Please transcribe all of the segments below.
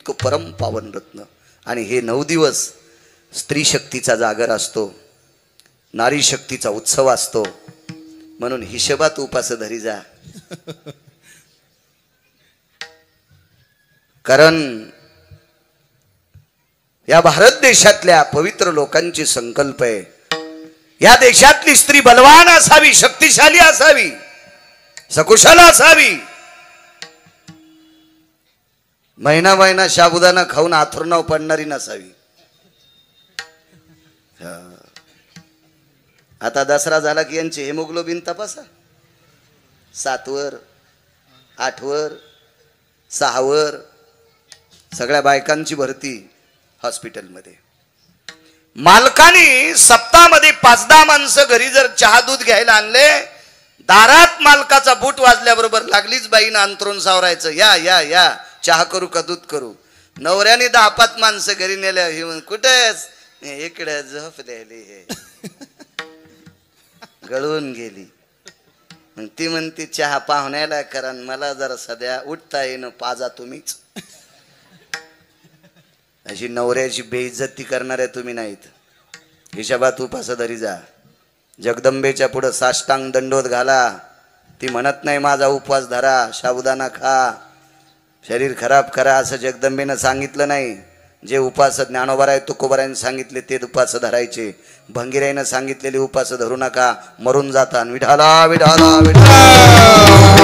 इतकं परम पावन रत्न. आणि हे 9 दिवस स्त्री शक्तीचा जागर असतो, नारी शक्तीचा उत्सव असतो. म्हणून हिशोबात उपास धरी जा. कारण या भारत देशातल्या पवित्र लोकांची संकल्प आहे, या देशातली स्त्री बलवान असावी, शक्तिशाली असावी, सकुशल असावी. महिना महिना साबुदाणा खाऊन आथुरणाव पडणारी नसावी. आता दसरा झाला की यांचे हेमोग्लोबिन तपासा. 7 वर, 8 वर, 6 वर सगळ्या बायकांची भरती हॉस्पिटलमध्ये. मालकाने सप्ताहामध्ये 5-10 माणसं घरी जर चहा दूध घ्यायला आणले, दारात मालकाचा बूट वाजल्याबरोबर लागलीच बाईनं अंतरून सावरायचं, या या या चहा करू का दूध करू. नवऱ्याने 10-5 माणसं घरी नेल्या, हे कुठेच इकडे झोप द्यायली, हे गळून गेली. मग ती म्हणती चहा पाहुण्याला करा, मला जरा सध्या उठता येईन, पाजा तुम्हीच. अशी नवऱ्याची बेइज्जती करणाऱ्या तुम्ही नाहीत. हिशोबात उपास धरी जा. जगदंबेच्या पुढे साष्टांग दंडोत घाला. ती म्हणत नाही माझा उपवास धरा, साबुदाणा खा, शरीर खराब करा, असं जगदंबेनं सांगितलं नाही. जे उपास ज्ञानोबाराय तुकोबारायने सांगितले ते उपास धरायचे. भंगीरायनं सांगितलेले उपास धरू नका, मरून जाता. विठाला विठाला विठाला.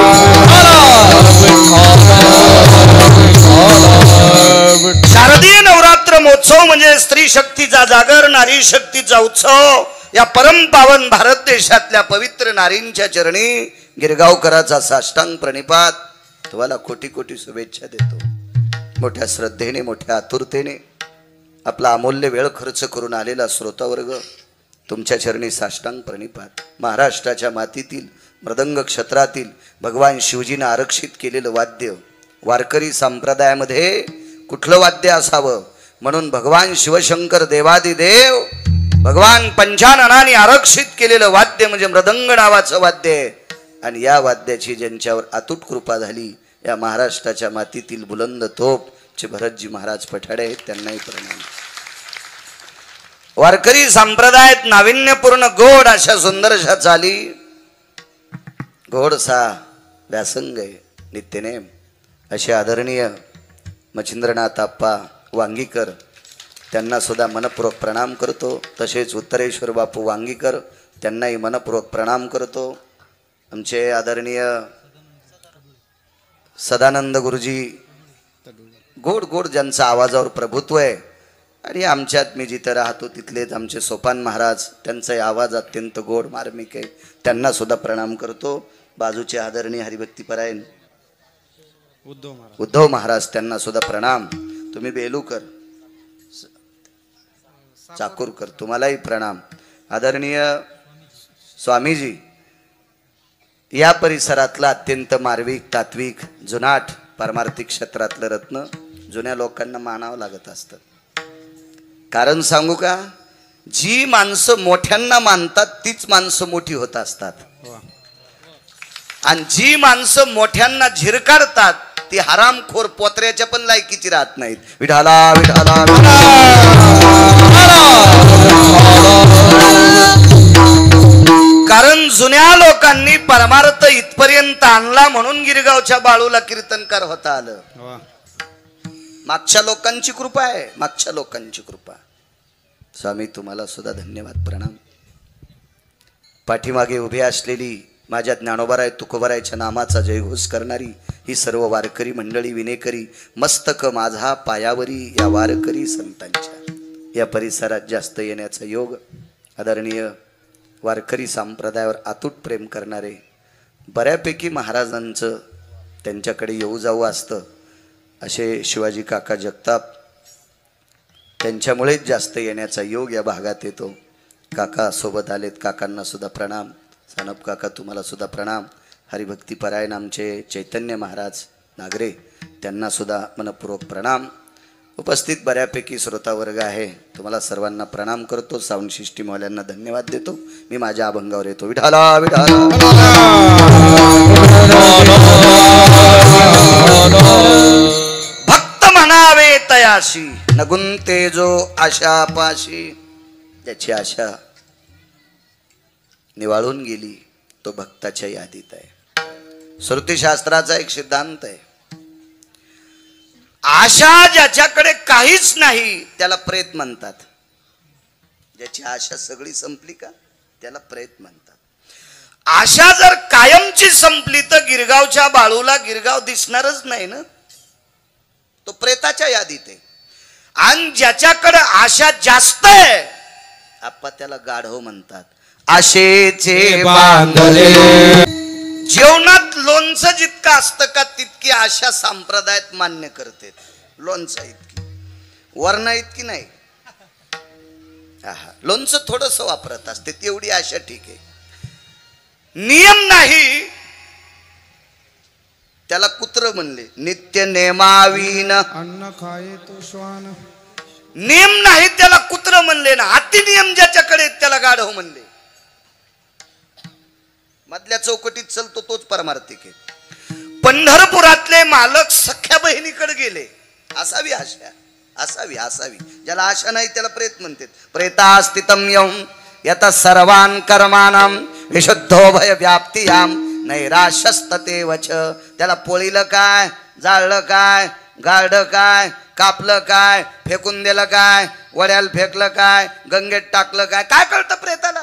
शारदीय नवरात्र महोत्सव म्हणजे स्त्री शक्तीचा जागर, नारी शक्तीचा उत्सव. या परम पावन भारत देशातल्या पवित्र नारींच्या चरणी गिरगावकराचा साष्टांग प्रणिपात. तुम्हाला कोटी कोटी शुभेच्छा देतो. मोठ्या श्रद्धेने, मोठ्या आतुरतेने आपला अमूल्य वेळ खर्च करून आलेला श्रोतावर्ग, तुमच्या चरणी साष्टांग प्रणिपात. महाराष्ट्राच्या मातीतील मृदंग क्षेत्रातील भगवान शिवजीनं आरक्षित केलेलं वाद्य, वारकरी संप्रदायामध्ये कुठलं वाद्य असावं म्हणून भगवान शिवशंकर देवादिदेव भगवान पंचाननाने आरक्षित केलेलं वाद्य म्हणजे मृदंग नावाचं वाद्य आहे. आणि या वाद्याची ज्यांच्यावर अतूट कृपा झाली, या महाराष्ट्राच्या मातीतील बुलंद तोप चे भरतजी महाराज पठाडे आहेत, त्यांनाही प्रणाम. वारकरी संप्रदायात नाविन्यपूर्ण गोड अशा सुंदरशा चाली, गोडसा व्यासंग आहे, नित्यनेम असे आदरणीय मच्छिंद्रनाथ आप्पा वांगीकर, त्यांना सुद्धा मनपूर्वक प्रणाम करतो. तसेच उत्तरेश्वर बापू वांगीकर, त्यांनाही मनपूर्वक प्रणाम करतो. आमचे आदरणीय सदानंद गुरुजी, गोड गोड ज्यांचा आवाजावर प्रभुत्व आहे. आणि आमच्यात मी जिथं राहतो तिथलेच आमचे सोपान महाराज, त्यांचाही आवाज अत्यंत गोड मार्मिक आहे, त्यांना सुद्धा प्रणाम करतो. बाजूचे आदरणीय हरिभक्तीपरायण उद्धव महाराज, त्यांना सुद्धा प्रणाम. तुम्ही बेलूकर चाकूरकर, तुम्हालाही प्रणाम. आदरणीय स्वामीजी, या परिसरातलं अत्यंत मार्मिक, तात्विक, जुनाट, पारमार्थिक क्षेत्रातलं रत्न जुन्या लोकांना मानावं लागत असतं. कारण सांगू का, जी माणसं मोठ्यांना मानतात तीच माणसं मोठी होत असतात. आणि जी माणसं मोठ्यांना झिरकाडतात ती हरामखोर पोत्र्याच्या पण लायकीची राहत नाहीत. विठाला विठाला कारण जुन्या लोकांनी परमार्थ इथपर्यंत आणला म्हणून गिरगावच्या बाळूला कीर्तनकार होता आलं. मागच्या लोकांची कृपा आहे, मागच्या लोकांची कृपा. स्वामी तुम्हाला सुद्धा धन्यवाद, प्रणाम. पाठीमागे उभे असलेली माझ्या ज्ञानोबाराय तुकोबारायच्या नामाचा जयघोष करणारी ही सर्व वारकरी मंडळी, विनेकरी, मस्तक माझा पायावरी या वारकरी संतांच्या या परिसरात जास्त येण्याचा योग. आदरणीय वारकरी संप्रदायावर अतूट प्रेम करणारे बऱ्यापैकी महाराजांचं त्यांच्याकडे येऊ जाऊ असतं असे शिवाजी काका जगताप, त्यांच्यामुळेच जास्त येण्याचा योग या भागात येतो. काका सोबत आलेत, काकांना सुद्धा प्रणाम. सानप काका तुम्हाला सुद्धा प्रणाम. हरिभक्तीपरायण आमचे चैतन्य महाराज नागरे, त्यांना सुद्धा मनपूर्वक प्रणाम. उपस्थित बऱ्यापैकी श्रोतावर्ग आहे, तुम्हाला सर्वांना प्रणाम करतो. साऊंड सिस्टीम वाल्यांना धन्यवाद देतो. मी माझ्या अभंगावर येतो. विठाला विठाला. भक्त म्हणावे तयाशी न गुंते जो आशा पाशी. ज्याची आशा निवाळून गेली तो भक्ताच्या यादीत आहे. श्रुतीशास्त्राचा एक सिद्धांत आहे, आशा ज्याच्याकडे काहीच नाही त्याला प्रेत म्हणतात. ज्याची आशा सगळी संपली का त्याला प्रेत म्हणतात. आशा जर कायमची संपली तर गिरगावच्या बाळूला गिरगाव दिसणारच नाही ना, तो प्रेताच्या यादीत आहे. आणि ज्याच्याकडे आशा जास्त आहे आप्पा त्याला गाढव म्हणतात. आशेचे बांधले. जेवणात लोणचं जितकं असतं का तितकी आशा संप्रदायात मान्य करते. लोणचं इतकी, वर्ण इतकी नाही. लोणचं थोडस वापरत असते तेवढी आशा ठीक आहे. नियम नाही त्याला कुत्र म्हणले. नित्य नेमावीन अन्न खाये तो श्वान. नियम नाही त्याला कुत्र म्हणले ना. अति नियम ज्याच्याकडे त्याला गाढव म्हणले. मधल्या चौकटीत चलतो तोच परमार्थिक आहे. पंढरपुरातले मालक सख्या बहिणीकडे गेले. असावी आशा, असावी असावी. ज्याला आशा नाही त्याला प्रेत म्हणतात. प्रेतास्तितम यम यत सर्वान कर्मानाम विशुद्धो भय व्याप्तियाम नैराश्यस्तते वच. त्याला पोळीलं काय, जाळलं काय, गाडलं काय, कापलं काय, फेकून दिलं काय, वड्याला फेकलं काय, गंगेत टाकलं काय, काय कळतं प्रेताला?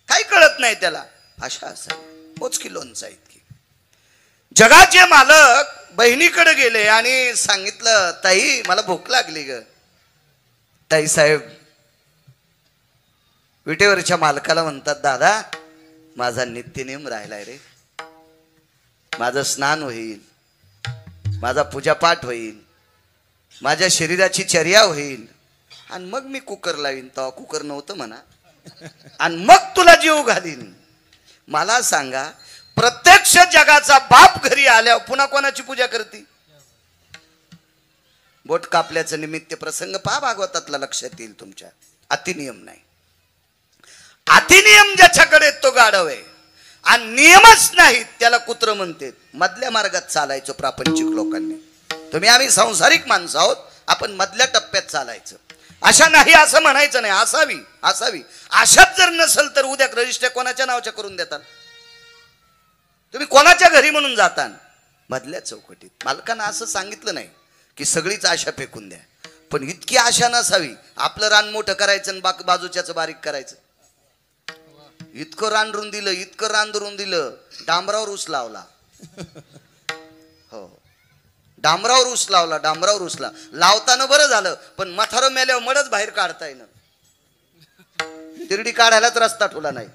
काही कळत नाही त्याला. आशा असावी मोजकी लोणचं इतकी. जगाचे मालक बहिणीकडे गेले आणि सांगितलं, ताई मला भूक लागली ग. ताई साहेब विटेवरच्या मालकाला म्हणतात, दादा माझा नित्यनेम राहिलाय रे. माझं स्नान होईल, माझा पूजापाठ होईल, माझ्या शरीराची चर्या होईल, आणि मग मी कुकर लावीन. तेव्हा कुकर नव्हतं म्हणा, आणि मग तुला जीव घालीन. मला सांगा, प्रत्यक्ष जगाचा बाप घरी आल्यावर पुन्हा कोणाची पूजा करते? बोट कापल्याचं निमित्त प्रसंग पहा भागवतातला, लक्षात येईल तुमच्या. अतिनियम नाही. अतिनियम ज्याच्याकडे तो गाढव आहे, आणि नियमच नाही त्याला कुत्र म्हणते. मधल्या मार्गात चालायचं प्रापंचिक लोकांनी. तुम्ही आम्ही सांसारिक माणसं आहोत, आपण मधल्या टप्प्यात चालायचं. आशा नाही असं म्हणायचं नाही. असावी असावी. आशाच जर नसेल तर उद्या रजिस्टर कोणाच्या नावाच्या करून देतात? तुम्ही कोणाच्या घरी म्हणून जाता? मधल्या चौकटीत. मालकानं असं सांगितलं नाही की सगळीच आशा फेकून द्या, पण इतकी आशा नसावी. आपलं रान मोठं करायचं आणि बाजूच्याच बारीक करायचं. इतकं रान रुंदिलं, इतकं रान रुंदिलं, डांबरावर ऊस लावला. हो, डांबरावर ऊस लावला, डांबरावर ऊसला. लावताना बरं झालं, पण म्हातारं मेल्यावर मडच बाहेर काढता येईना. तिरडी काढायलाच रस्ता ठेवला नाही.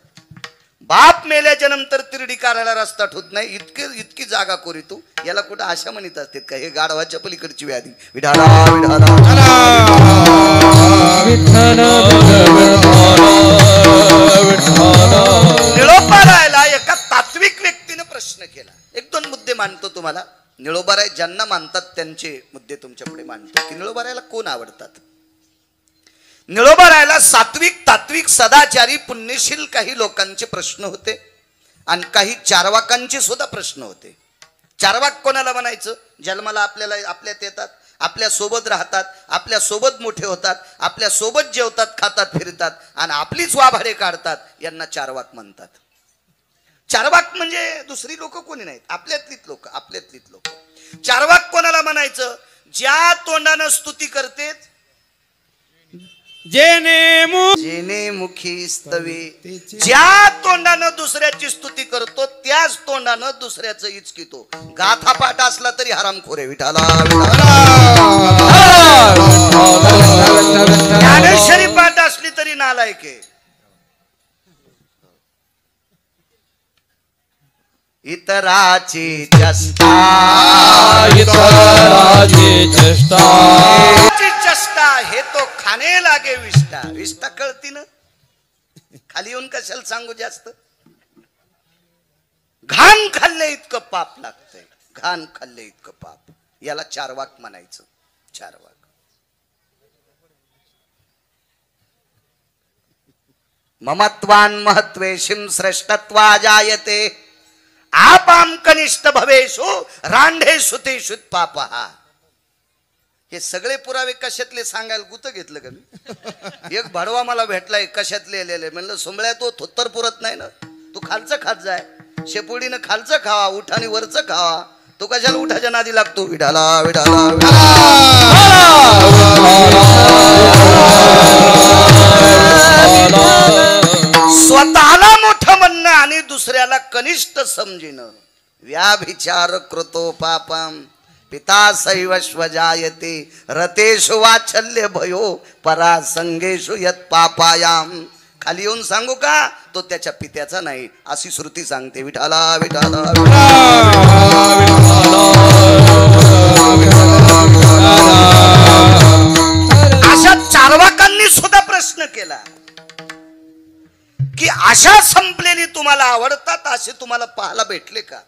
बाप मेल्याच्या नंतर तिरडी काढायला रस्ता ठेवत नाही. इतकी जागा कोरी तू. याला कुठं आशा म्हणत असते का? हे गाढवाच्या पलीकडची व्याधी. विठाला विठाला निळोबारायला एका तात्विक व्यक्तीने प्रश्न केला. एक दोन मुद्दे मांडतो तुम्हाला. निळोबाराय ज्यांना मानतात त्यांचे मुद्दे तुमच्यापुढे मांडतो की निळोबारायला कोण आवडतात. निळोबारायला सात्विक, तात्विक, सदाचारी, पुण्यशील काही लोकांचे प्रश्न होते, आणि काही चारवाकांचे सुद्धा प्रश्न होते. चारवाक कोणाला म्हणायचं? जन्माला आपल्याला आपल्यात येतात, आपल्या सोबत राहतात, आपल्या सोबत मोठे होतात, आपल्या सोबत जेवतात, खातात, फिरतात, आणि आपलीच वाभाडे काढतात. यांना चारवाक म्हणतात. चारवाक म्हणजे दुसरी लोक कोणी नाहीत, आपल्यातलीच लोक, आपल्यातलीच लोक. चारवाक कोणाला म्हणायचं? ज्या तोंडानं स्तुती करते, जेने मुखी स्तवे. ज्या तोंडानं दुसऱ्याची स्तुती करतो त्याच तोंडानं दुसऱ्याचं इचकितो. गाथा पाठ असला तरी हरामखोर आहे. विठाला ज्ञानेश्वरी पाठ असली तरी नालायक आहे. इतराची चेष्टा, इतराची चेष्टा हे तो खाणे लागे विष्टा. विष्टा कळती ना? खाली येऊन कशाला सांगू जास्त. घाण खाल्ले इतकं पाप लागतंय. घाण खाल्ले इतकं पाप. याला चारवाक म्हणायचं. चारवाक. ममत्वान महत्वेशिम श्रेष्ठत्वा जायते आपाम कनिष्ठ भवेशु रांढे सुते शुत पापहा. हे सगळे पुरावे कशातले सांगायला गुत घेतलं का मी? एक भाडवा मला भेटलाय कशातले लिहिले, म्हणलं सोमळ्या तो थोत्तर पुरत नाही ना, तू खालचं खात जाय, शेपुडीनं खालचं खावा, उठाने वरचं खावा, तो कशाला उठाच्या नादी लागतो? विठाला विठाला स्वतःला मोठं म्हणणं आणि दुसऱ्याला कनिष्ठ समजिणं. व्याभिचार कृतो पापम पिता सैवश्व जायते रतेषु वाचल्य भयो परासंगेषु यत पापायाम. खाली येऊन सांगू का? तो त्याच्या पित्याचा नाही अशी श्रुती सांगते. विठाला विठाला अशा चारवाकांनी सुद्धा प्रश्न केला की आशा संपलेली तुम्हाला आवडतात असे तुम्हाला पाहायला भेटले का?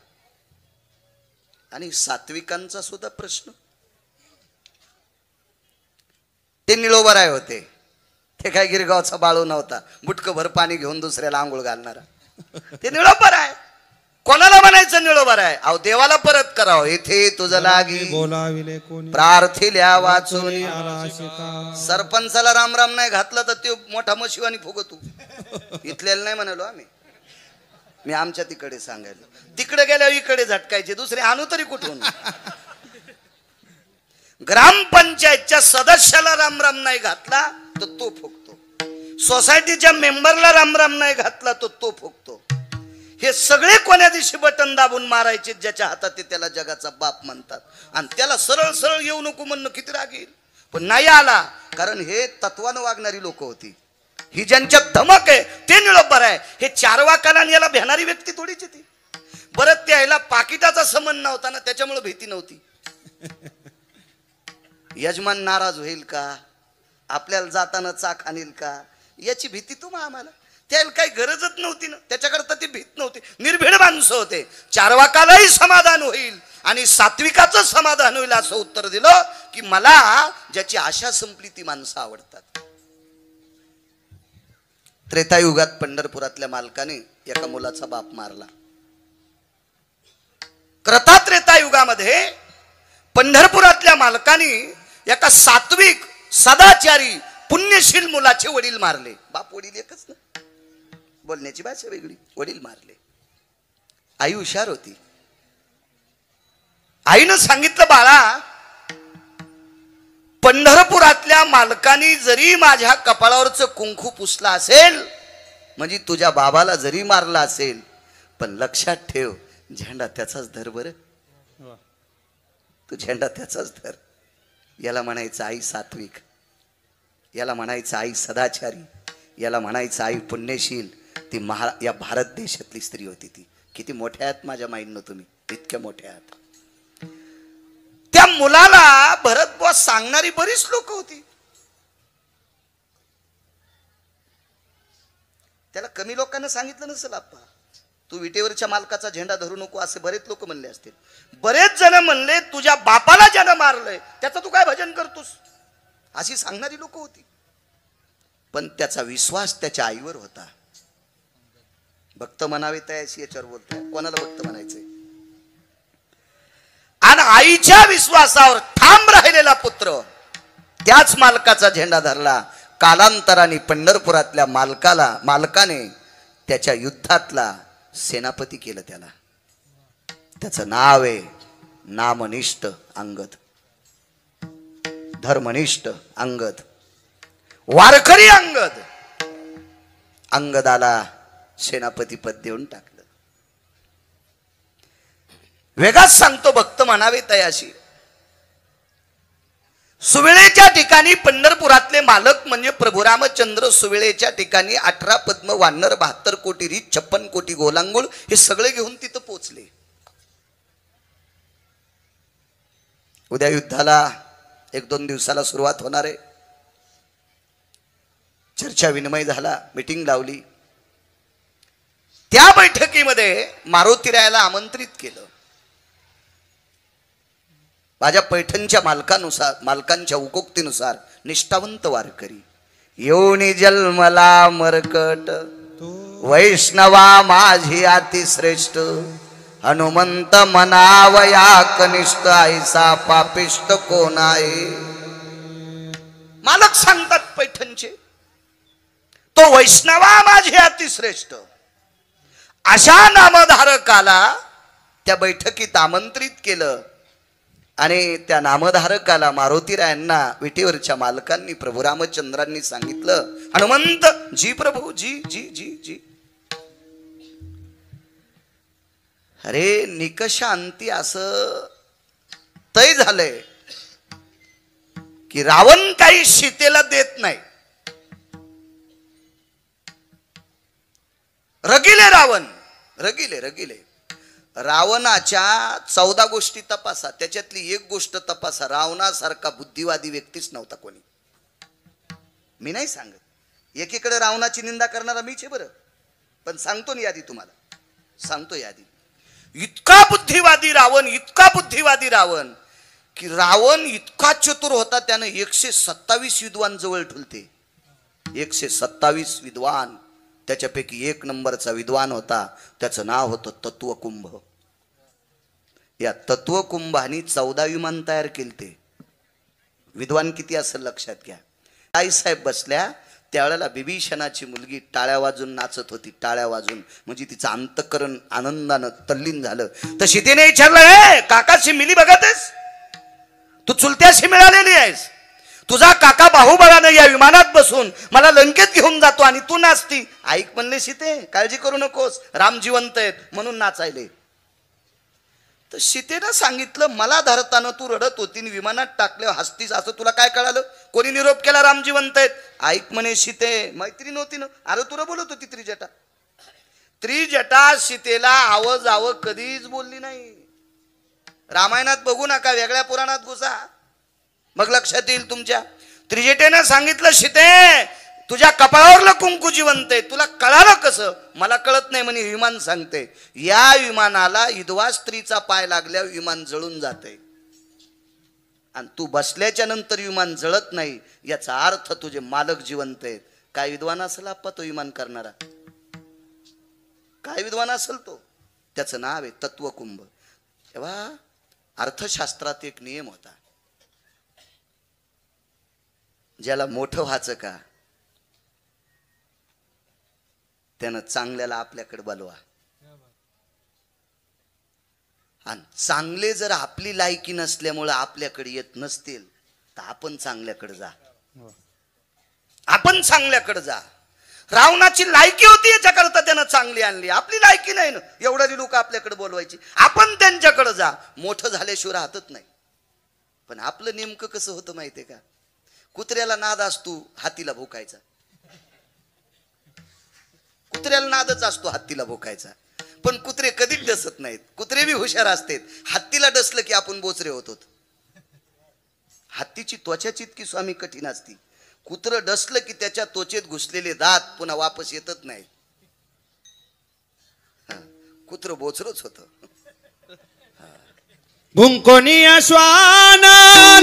आणि सात्विकांचा सुद्धा प्रश्न. ते निळोबराय होते, ते काय गिरगावचा बाळू नव्हता बुटकभर पाणी घेऊन दुसऱ्याला आंघोळ घालणारा. ते निळोबराय. कोणाला म्हणायचं निळोबराय? अहो देवाला परत करावं. इथे तुझं लागी बोलाविले कोणी प्रार्थिल्या वाचून. आला शिका सरपंचाला राम राम नाही घातला तर ते मोठा मशिवानी फुगतू. इथल्याला नाही म्हणालो आम्ही, मी आमच्या तिकडे सांगायलो. तिकडे गेल्यावर इकडे झटकायचे, दुसरे आणू तरी कुठून? ग्रामपंचायतच्या सदस्याला राम राम नाही घातला तर तो फुगतो, सोसायटीच्या मेंबरला राम राम नाही घातला तर तो फुगतो. हे सगळे कोण्या दिवशी बटन दाबून मारायचे ज्याच्या हातात ते त्याला जगाचा बाप म्हणतात. आणि त्याला सरळ सरळ येऊ नको म्हणणं किती राग येईल. पण नाही आला, कारण हे तत्वानं वागणारी लोक होती. ही ज्यांच्यात धमक आहे ते निळोबर आहे. हे चारवाकाला याला भेणारी व्यक्ती थोडीच ती. परत त्याला पाकिटाचा संबंध नव्हता ना, त्याच्यामुळे भीती नव्हती. यजमान नाराज होईल का, आपल्याला जाताना चाक आणील का, याची भीती तुम्हाला आम्हाला. त्याला काही गरजच नव्हती ना, त्याच्याकरता ती भीत नव्हती. निर्भीड माणसं होते. चारवाकालाही समाधान होईल आणि सात्विकाचं समाधान होईल असं उत्तर दिलं की मला ज्याची आशा संपली ती माणसं आवडतात. त्रेतायुगात पंढरपुरातल्या मालकाने एका मुलाचा बाप मारला. क्रता त्रेतायुगामध्ये पंढरपुरातल्या मालकाने एका सात्विक सदाचारी पुण्यशील मुलाचे वडील मारले. बाप वडील एकच ना, बोलण्याची भाषा वेगळी. वडील मारले. आई हुशार होती. आईनं सांगितलं, बाळा पंढरपुरातल्या मालकानी जरी माझ्या कपाळावरचं कुंकू पुसला असेल, म्हणजे तुझ्या बाबाला जरी मारला असेल, पण लक्षात ठेव झेंडा त्याचाच धर. बरं तू झेंडा त्याचाच धर. याला म्हणायचं आई सात्विक, याला म्हणायचं आई सदाचारी, याला म्हणायचं आई पुण्यशील. ती या भारत देशातली स्त्री होती. ती किती मोठ्या आहात माझ्या माईंनो, तुम्ही इतक्या मोठ्या आहात. त्या मुलाला भरत बुवा सांगणारी बरीच लोक होती. त्याला कमी लोकांना सांगितलं नसेल, आप्पा तू विटेवरच्या मालकाचा झेंडा धरू नको, असे बरेच लोक म्हणले असतील. बरेच जण म्हणले तुझ्या बापाला ज्यानं मारलंय त्याचं तू काय भजन करतोस, अशी सांगणारी लोक होती. पण त्याचा विश्वास त्याच्या आईवर होता. भक्त म्हणावे तयाशी याच्यावर बोलतोय. कोणाला भक्त म्हणायचंय? आणि आईच्या विश्वासावर ठाम राहिलेला पुत्र त्याच मालकाचा झेंडा धरला. कालांतराने पंढरपुरातल्या मालकाने त्याच्या युद्धातला सेनापती केलं. त्याला त्याचं नाव आहे नामनिष्ठ अंगद, धर्मनिष्ठ अंगद, वारकरी अंगद. अंगदाला सेनापती पद देऊन टाकलं. वेगाच सांगतो भक्त म्हणावे तयाशी. सुवेळेच्या ठिकाणी पंढरपुरातले मालक म्हणजे प्रभू रामचंद्र सुवेळेच्या ठिकाणी 18 पद्म वानर 72 कोटी रीत 56 कोटी गोलांगुळ हे सगळे घेऊन तिथं पोचले. उद्या युद्धाला 1-2 दिवसाला सुरुवात होणार आहे. चर्चा विनिमय झाला, मीटिंग लावली. त्या बैठकीमध्ये मारुतीरायाला आमंत्रित केलं. माझ्या पैठणच्या मालकांच्या उकोक्तीनुसार निष्ठावंत वारकरी योनी जन्मला मरकट वैष्णवा माझी अतिश्रेष्ठ हनुमंत मनावया कनिष्ठ ऐसा पापिष्ट कोण आहे. मालक सांगतात पैठणचे, तो वैष्णवा माझे अतिश्रेष्ठ, अशा नामधारकाला त्या बैठकीत आमंत्रित केलं आणि त्या नामधारकाला मारुतीरायांना विटेवरच्या मालकांनी प्रभू रामचंद्रांनी सांगितलं, हनुमंत जी प्रभू जी जी जी जी. अरे निकषांती असं तय झालंय की रावण काही सीतेला देत नाही. रगिले रावण, रगिले रगिले. रावणाच्या 14 गोष्टी तपासा, त्याच्यातली एक गोष्ट तपासा, रावणासारखा बुद्धिवादी व्यक्तीच नव्हता कोणी. मी नाही सांगत, एकीकडे रावणाची निंदा करणारा मीच आहे बरं, पण सांगतो ना यादी, तुम्हाला सांगतो यादी. इतका बुद्धिवादी रावण, इतका बुद्धिवादी रावण की रावण इतका चतुर होता, त्यानं 127 विद्वान जवळ ठुलते. 127 विद्वान, त्याच्यापैकी 1 नंबरचा विद्वान होता, त्याचं नाव होतं तत्वकुंभ. या तत्वकुंभाने 14 विमान तयार केलते. विद्वान किती असेल लक्षात घ्या. आईसाहेब बसल्या त्यावेळेला बिभीषणाची मुलगी टाळ्या वाजून नाचत होती, टाळ्या वाजून, म्हणजे तिचं अंतःकरण आनंदानं तल्लीन झालं. तर सीतेने विचारलं, हे काकाशी मिली बघत आहेस, तू चुलत्याशी मिळालेली आहेस, तुझा काका बाहुबळानं या विमानात बसून मला लंकेत घेऊन जातो आणि तू नाचती. ऐक म्हणले सीते, काळजी करू नकोस, राम जिवंत आहेत म्हणून नाचायले. तर सीतेनं सांगितलं, मला धरताना तू रडत होती, विमानात टाकल्यावर हसतीस, असं तुला काय कळालं? कोणी निरोप केला राम जिवंत आहेत? ऐक म्हणे सीते, मैत्री नव्हती ना, अरे तुला बोलत होती त्रिजटा. त्रिजटा सीतेला आव जाव कधीच बोलली नाही. रामायणात बघू नका, वेगळ्या पुराणात घुसा, मग लक्षात येईल तुमच्या. त्रिजटेनं सांगितलं, सीते तुझ्या कपाळावरलं कुंकू जिवंत आहे, तुला कळालं कसं? मला कळत नाही म्हणे, विमान सांगते. या विमानाला विधवा स्त्रीचा पाय लागल्यावर विमान जळून जाते, आणि तू बसल्याच्या नंतर विमान जळत नाही, याचा अर्थ तुझे मालक जिवंत आहेत. काय विद्वान असेल आप्पा तो विमान करणारा? काय विद्वान असेल तो? त्याचं नाव आहे तत्वकुंभ. तेव्हा अर्थशास्त्रात एक नियम होता, ज्याला मोठं व्हायचं का त्यानं चांगल्याला आपल्याकडे बोलवा, आणि चांगले जर आपली लायकी नसल्यामुळे आपल्याकडे येत नसतील तर आपण चांगल्याकडे जा, आपण चांगल्याकडे जा. रावणाची लायकी होती याच्याकरता त्यानं चांगली आणली, आपली लायकी नाही ना, एवढी लोक आपल्याकडे बोलवायची, आपण त्यांच्याकडे जा. मोठं झाल्याशिवाय राहतच नाही. पण आपलं नेमकं कसं होतं माहितीये का? कुत्र्याला नाद असतो हातीला भोकायचा, कुत्र्याला नादच असतो हत्तीला भोकायचा, पण कुत्रे कधीच डसत नाहीत. कुत्रे बी हुशार असतात, हत्तीला डसलं की आपण बोचरे होतो. हत्तीची त्वचाची इतकी स्वामी कठीण असती, कुत्र डसलं की त्याच्या त्वचेत घुसलेले दात पुन्हा वापस येतच नाहीत. कुत्र बोचरच होत. भुंकोनिया श्वान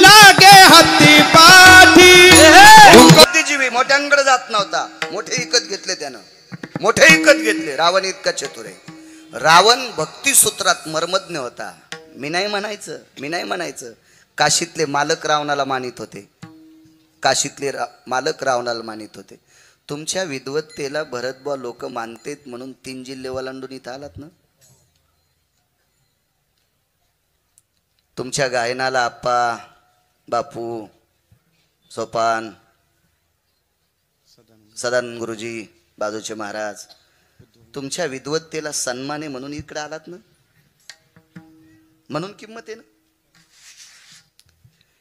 लागे हत्ती पाठी. जीवी मोठ्यांकडे जात नव्हता, मोठे विकत घेतले त्यानं, मोठे विकत घेतले. रावण इतका चतुर आहे. रावण भक्तिसूत्रात मर्मज्ञ होता. मी नाही म्हणायचं, काशीतले मालक रावणाला मानित होते, काशीतले मालक रावणाला मानित होते. तुमच्या विद्वत्तेला भरतबुवा लोक मानतेत म्हणून 3 जिल्हे ओलांडून इथं आलात ना. तुमच्या गायनाला आप्पा, बापू, सोपान, सदानंद गुरुजी, बाजूचे महाराज, तुमच्या विद्वत्तेला सन्मान आहे म्हणून इकडे आलात ना, म्हणून किंमत आहे ना.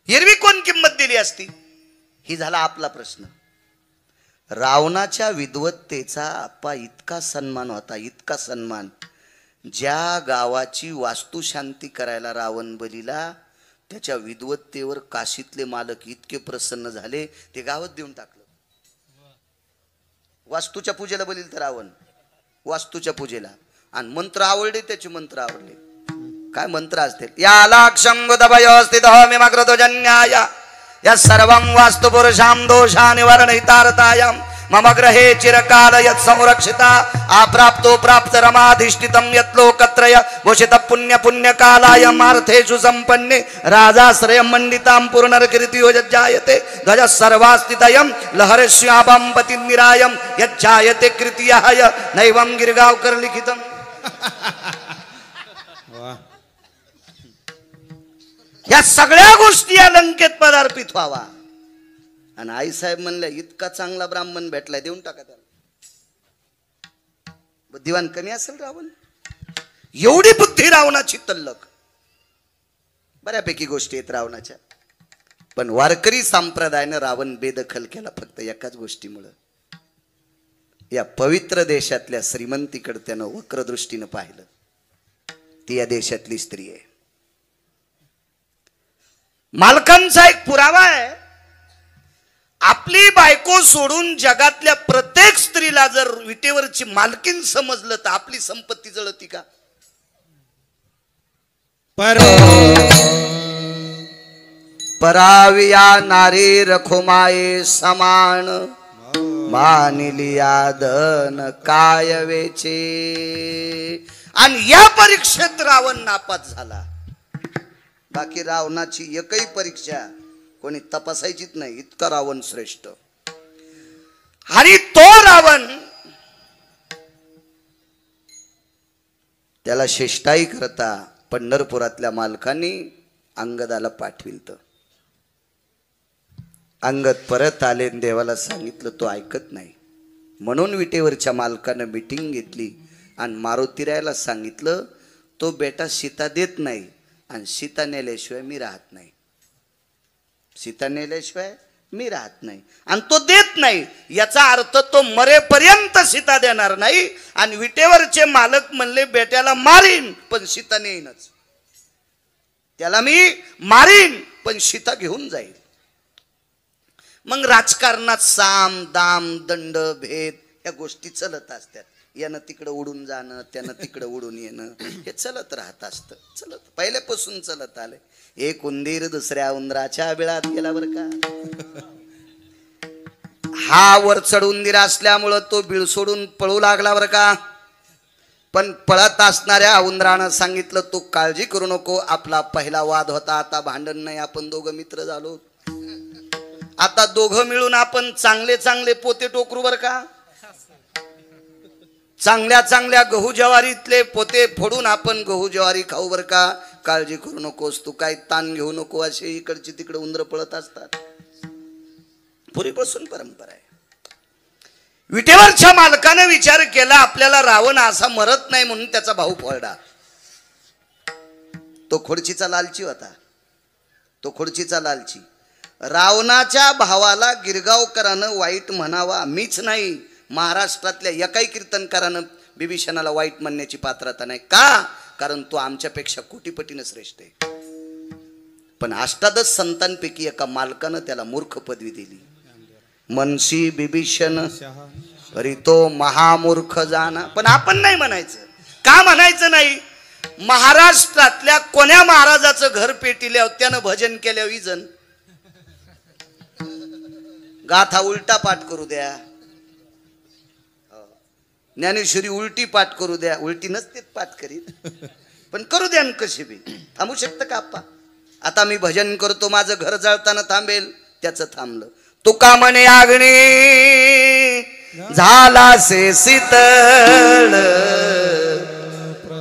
एरवी कोण किंमत दिली असती? ही झाला आपला प्रश्न. रावणाच्या विद्वत्तेचा आप्पा इतका सन्मान होता, इतका सन्मान, ज्या गावाची वास्तुशांती करायला रावण बलीला, त्याच्या विद्वत्तेवर काशीतले मालक इतके प्रसन्न झाले ते गावात देऊन टाकलं. वास्तूच्या पूजेला बलील तर रावण, वास्तूच्या पूजेला, आणि मंत्र आवडले त्याचे, मंत्र आवडले. काय मंत्र असतील? या लाक्षंगुदभयोस्थित मिमग्रतोजन्याय या सर्वं वास्तुपुरुषां दोषा निवारणहितार्थायां मम ग्रहे चिरकाल यत् संरक्षिता अप्राप्तो प्राप्त रमाधिष्ठितं यत् लोकत्रय भूषित पुण्य पुण्यकालाय मार्थेषु संपन्ने राजाश्रयं मंडितां पूर्णकीर्तियो यज्जायते ध्वज सर्वास्तितयं लहरश्यामं पतिनिरायं यज्जायते कृतियाय नैवं गिरगावकर लिखितम्. या सगळ्या गोष्टी या लंकेत पदार्पित व्हावा. आणि आईसाहेब म्हणल्या इतका चांगला ब्राह्मण भेटलाय देऊन टाका त्याला. बुद्धिवान कमी असेल रावण? एवढी बुद्धी रावणाची तल्लक. बऱ्यापैकी गोष्टी आहेत रावणाच्या, पण वारकरी संप्रदायानं रावण बेदखल केला फक्त एकाच गोष्टीमुळे. या पवित्र देशातल्या श्रीमंतीकडे त्यानं वक्र दृष्टीनं पाहिलं. ती या देशातली स्त्री आहे. मालकांचा एक पुरावा आहे. आपली बायको सोडून जगातल्या प्रत्येक स्त्रीला जर विटेवरची मालकीन समजलं तर आपली संपत्ती जळती का? पराविया नारी रखुमाये समान मानिलिया धन काय वेचे. आणि या परीक्षेत रावण नापास झाला. बाकी रावणाची एकही परीक्षा कोणी तपासायचीच नाही, इतका रावण श्रेष्ठ. आणि तो रावण त्याला शिष्टाई करता पंढरपुरातल्या मालकांनी अंगदाला पाठविलत. अंगद परत आले, देवाला सांगितलं, तो ऐकत नाही. म्हणून विटेवरच्या मालकानं मीटिंग घेतली आणि मारुतीरायाला सांगितलं, तो बेटा सीता देत नाही आणि सीता नेल्याशिवाय मी राहत नाही. सीता नेल्याशिवाय मी राहत नाही आणि तो देत नाही. याचा अर्थ तो मरेपर्यंत सीता देणार नाही. आणि विटेवरचे मालक म्हणले, बेट्याला मारीन पण सीता नेईनच. त्याला मी मारीन पण सीता घेऊन जाईल. मग राजकारणात साम दाम दंड भेद या गोष्टी चलत असतात. यानं तिकडं उडून जाणं, त्यानं तिकडं उडून येणं, हे चलत राहत असतं. चलत पहिल्यापासून चलत आलंय. एक उंदीर दुसऱ्या उंदराच्या बिळात गेला बर का. हा वर चढ उंदीर असल्यामुळं तो बिळ सोडून पळू लागला बर का. पण पळत असणाऱ्या उंदरानं सांगितलं, तू काळजी करू नको, आपला पहिला वाद होता, आता भांडण नाही, आपण दोघं मित्र झालो. आता दोघं मिळून आपण चांगले चांगले पोते टोकरू बर का. चांगल्या चांगल्या गहू ज्वारीतले पोते फोडून आपण गहू ज्वारी खाऊ बर का. काळजी करू नकोस, तू काय ताण घेऊ नको. असे इकडची तिकडे उंदर पळत असतात. पूर्वीपासून परंपरा आहे. विटेवरच्या मालकाने विचार केला, आपल्याला रावण असा मरत नाही म्हणून त्याचा भाऊ फोडा. तो खोडचीचा लालची होता. तो खोडचीचा लालची. रावणाच्या भावाला गिरगावकरानं वाईट म्हणावा, मीच नाही, महाराष्ट्रातल्या एकाही कीर्तनकारानं बिभीषणाला वाईट म्हणण्याची पात्रता नाही. का? कारण तो आमच्यापेक्षा कोटीपटीनं श्रेष्ठ आहे. पण अष्टादश संतांपैकी एका मालकानं त्याला मूर्ख पदवी दिली. मनसी बिभीषण तरी तो महामूर्ख जाना. पण आपण नाही म्हणायचं. का म्हणायचं नाही? महाराष्ट्रातल्या कोण्या महाराजाचं घर पेटिल्यावर त्यानं भजन केल्यावर इजन गाथा उलटा पाठ करू द्या, ज्ञानेश्वरी उलटी पाठ करू द्या. उलटी नसते पाठ करीत, पण करू द्या न कशी बी. थांबू शकतं का आप्पा? आता मी भजन करतो, माझं घर जळताना थांबेल, त्याचं थांबलं. तुका म्हणे आगणी झाला से शीतळ,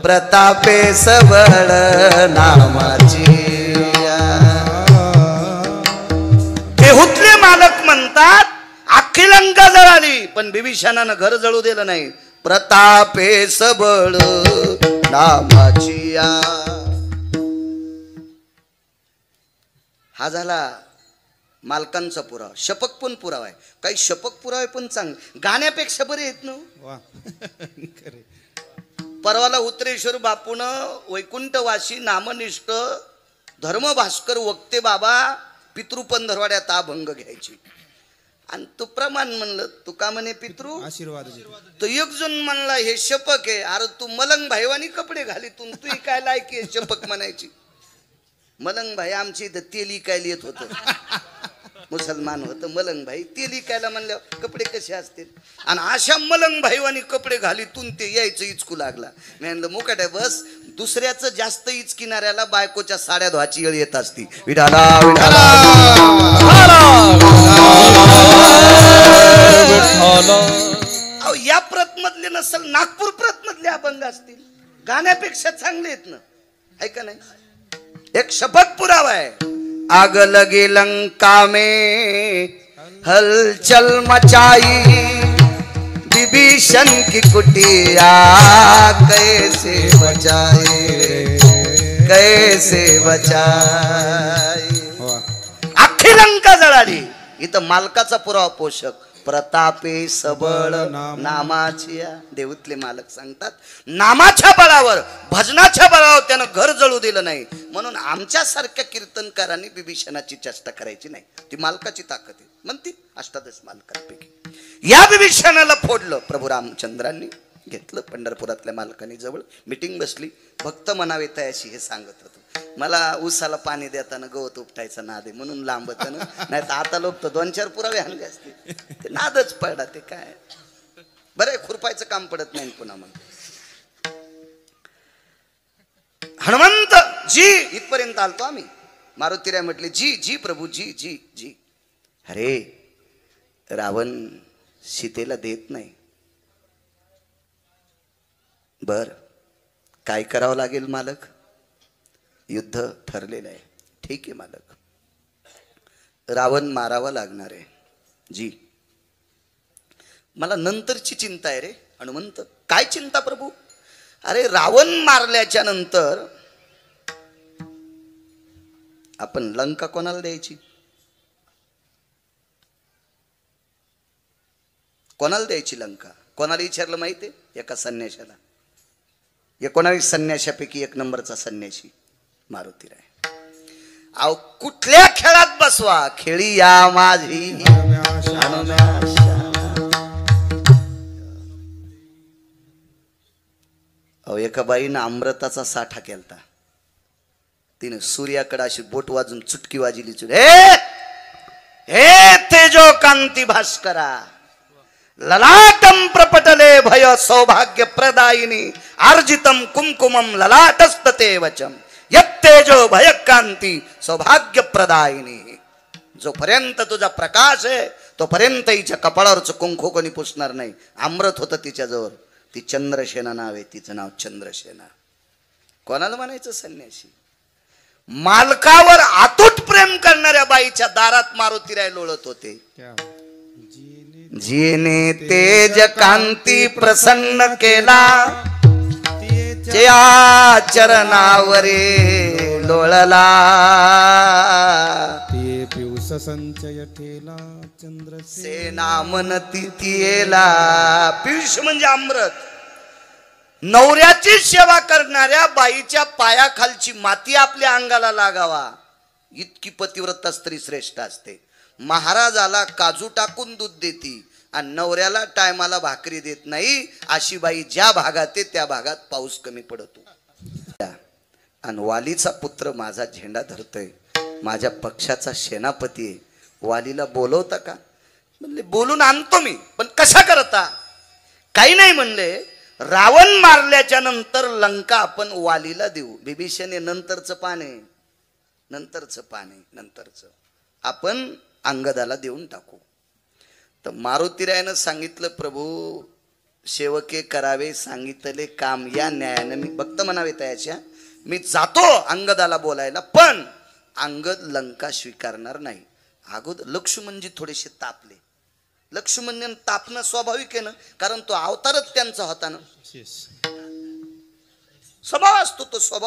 प्रतापे सबळ नामाची. बेहुतले मालक म्हणतात, अख्खी लंका जळाली पण बिभीषणानं घर जळू दिलं नाही. प्रतापे सबळ नामाची. हा झाला मालकांचा पुरावा. शपक पण पुरावा आहे. काही शपक पुरावे पण चांगले, गाण्यापेक्षा बरे आहेत ना. परवाला उत्तरेश्वर बापून वैकुंठवासी नामनिष्ठ धर्मभास्कर वक्ते बाबा पितृपंधरवाड्यात अभंग घ्यायची. आणि तू प्रमाण म्हणलं, तू का म्हणे पितृ आशीर्वाद. तो एक जण म्हणला हे शपक आहे. अरे तू मलंग भाईवानी कपडे घालीतून तू काय लायकी आहे शपक म्हणायची? मलंग भाई आमची इथं तेली काय येत होत. मुसलमान होतं मलंग भाई ते लिकायला म्हणल्यावर कपडे कसे असतील आणि अशा मलंग भाईवानी कपडे घालीतून ते यायचं इचकू लागला. मी म्हणलं मुकाट्या बस दुसऱ्याचं जास्त इचकिणाऱ्याला बायकोच्या साड्या धुवाची वेळ येत असती. विठाला अहो या प्रत मधले नसल नागपूर प्रत मधले अभंग असतील गाण्यापेक्षा चांगले आहेत ना आहे का नाही. एक शपथ पुरावा है आग लगे लंका में हलचल मचाई विभीषण की कुटिया कैसे बचाए अख्खी लंका जळाली. इथं मालकाचा पुरावा पोषक प्रतापे सबळ नामाची देऊतले मालक सांगतात नामाच्या बळावर भजनाच्या बळावर त्यानं घर जळू दिलं नाही. म्हणून आमच्या सारख्या कीर्तनकारांनी विभीषणाची चेष्टा करायची नाही. ती मालकाची ताकद आहे म्हणती अष्टादश मालकांपैकी या विभीषणाला फोडलं प्रभू रामचंद्रांनी घेतलं. पंढरपुरातल्या मालकांनी जवळ मीटिंग बसली. भक्त म्हणावे तयाशी हे सांगत होतो मला ऊसाला पाणी देताना गवत उपटायचा नाद आहे म्हणून लांबत नाही तर आता लोक तर 2-4 पुरावे आणले असते. ते नादच पडला ते काय बरं खुरपायचं काम पडत नाही पुन्हा. मग हनुमंत जी इथपर्यंत आलतो आम्ही. मारुतीराय म्हटले जी जी प्रभू जी जी जी. अरे रावण सीतेला देत नाही. बर काय करावं लागेल मालक. युद्ध ठरलेलं आहे. ठीक आहे मालक रावण मारावा लागणार आहे. जी मला नंतरची चिंता आहे रे हनुमंत. काय चिंता प्रभू. अरे रावण मारल्याच्या नंतर आपण लंका कोणाला द्यायची. कोणाला द्यायची लंका. कोणाला विचारलं माहितीये. एका संन्याशाला. 19 संन्याशापैकी 1 नंबरचा संन्याशी मारुतीराय. अहो कुठल्या खेळात बसवा खेळी या माझी अहो एका बाईनं अमृताचा साठा केलता. तिने सूर्याकडे अशी बोट वाजून चुटकी वाजली. हे तेजो कांती भास्करा ललाटम प्रपटले भय सौभाग्य प्रदायिनी अर्जितम कुमकुमम ललाटस्तते वचम यत्तेजो भय कांती सौभाग्य प्रदायिनी. जोपर्यंत तुझा प्रकाश आहे तोपर्यंत हिच्या कपाळावरचं कुंकू कोणी पुसणार नाही. अमृत होतं तिच्याजवळ. ती चंद्रसेना नाव आहे. तिचं नाव चंद्रसेना. कोणाला म्हणायचं संन्याशी. मालकावर अतूट प्रेम करणाऱ्या बाईच्या दारात मारुतीराय लोळत होते. जिने तेज कांती प्रसन्न केला त्या चरणावरे लोळला ते पिऊस संचय ठेला चंद्रसेना मनती तियेला. पियूष म्हणजे अमृत. नवऱ्याची सेवा करणाऱ्या बाईच्या पायाखालची माती आपल्या अंगाला लागावा इतकी पतिव्रता स्त्री श्रेष्ठ असते. महाराजाला काजू टाकून दूध देती आणि नवऱ्याला टायमाला भाकरी देत नाही अशी बाई ज्या भागात आहे त्या भागात पाऊस कमी पडतो. आणि वालीचा पुत्र माझा झेंडा धरतोय. माझ्या पक्षाचा सेनापती आहे. वालीला बोलवता का. म्हणले बोलून आणतो मी पण कसा करता. काही नाही म्हणले. रावण मारल्याच्या नंतर लंका आपण वालीला देऊ. बिभीषणे नंतरचं पाने नंतरचं आपण अंगदाला देऊन टाकू. तर मारुतीरायानं सांगितलं प्रभू सेवके करावे सांगितले काम या न्यायानं मी भक्त म्हणावे तयाच्या. मी जातो अंगदाला बोलायला पण अंगद लंका स्वीकारणार नाही. अगोदर लक्ष्मणजी थोडेसे तापले. लक्ष्मण तापणं स्वाभाविक आहे ना कारण तो अवतारच त्यांचा होता ना. स्वभाव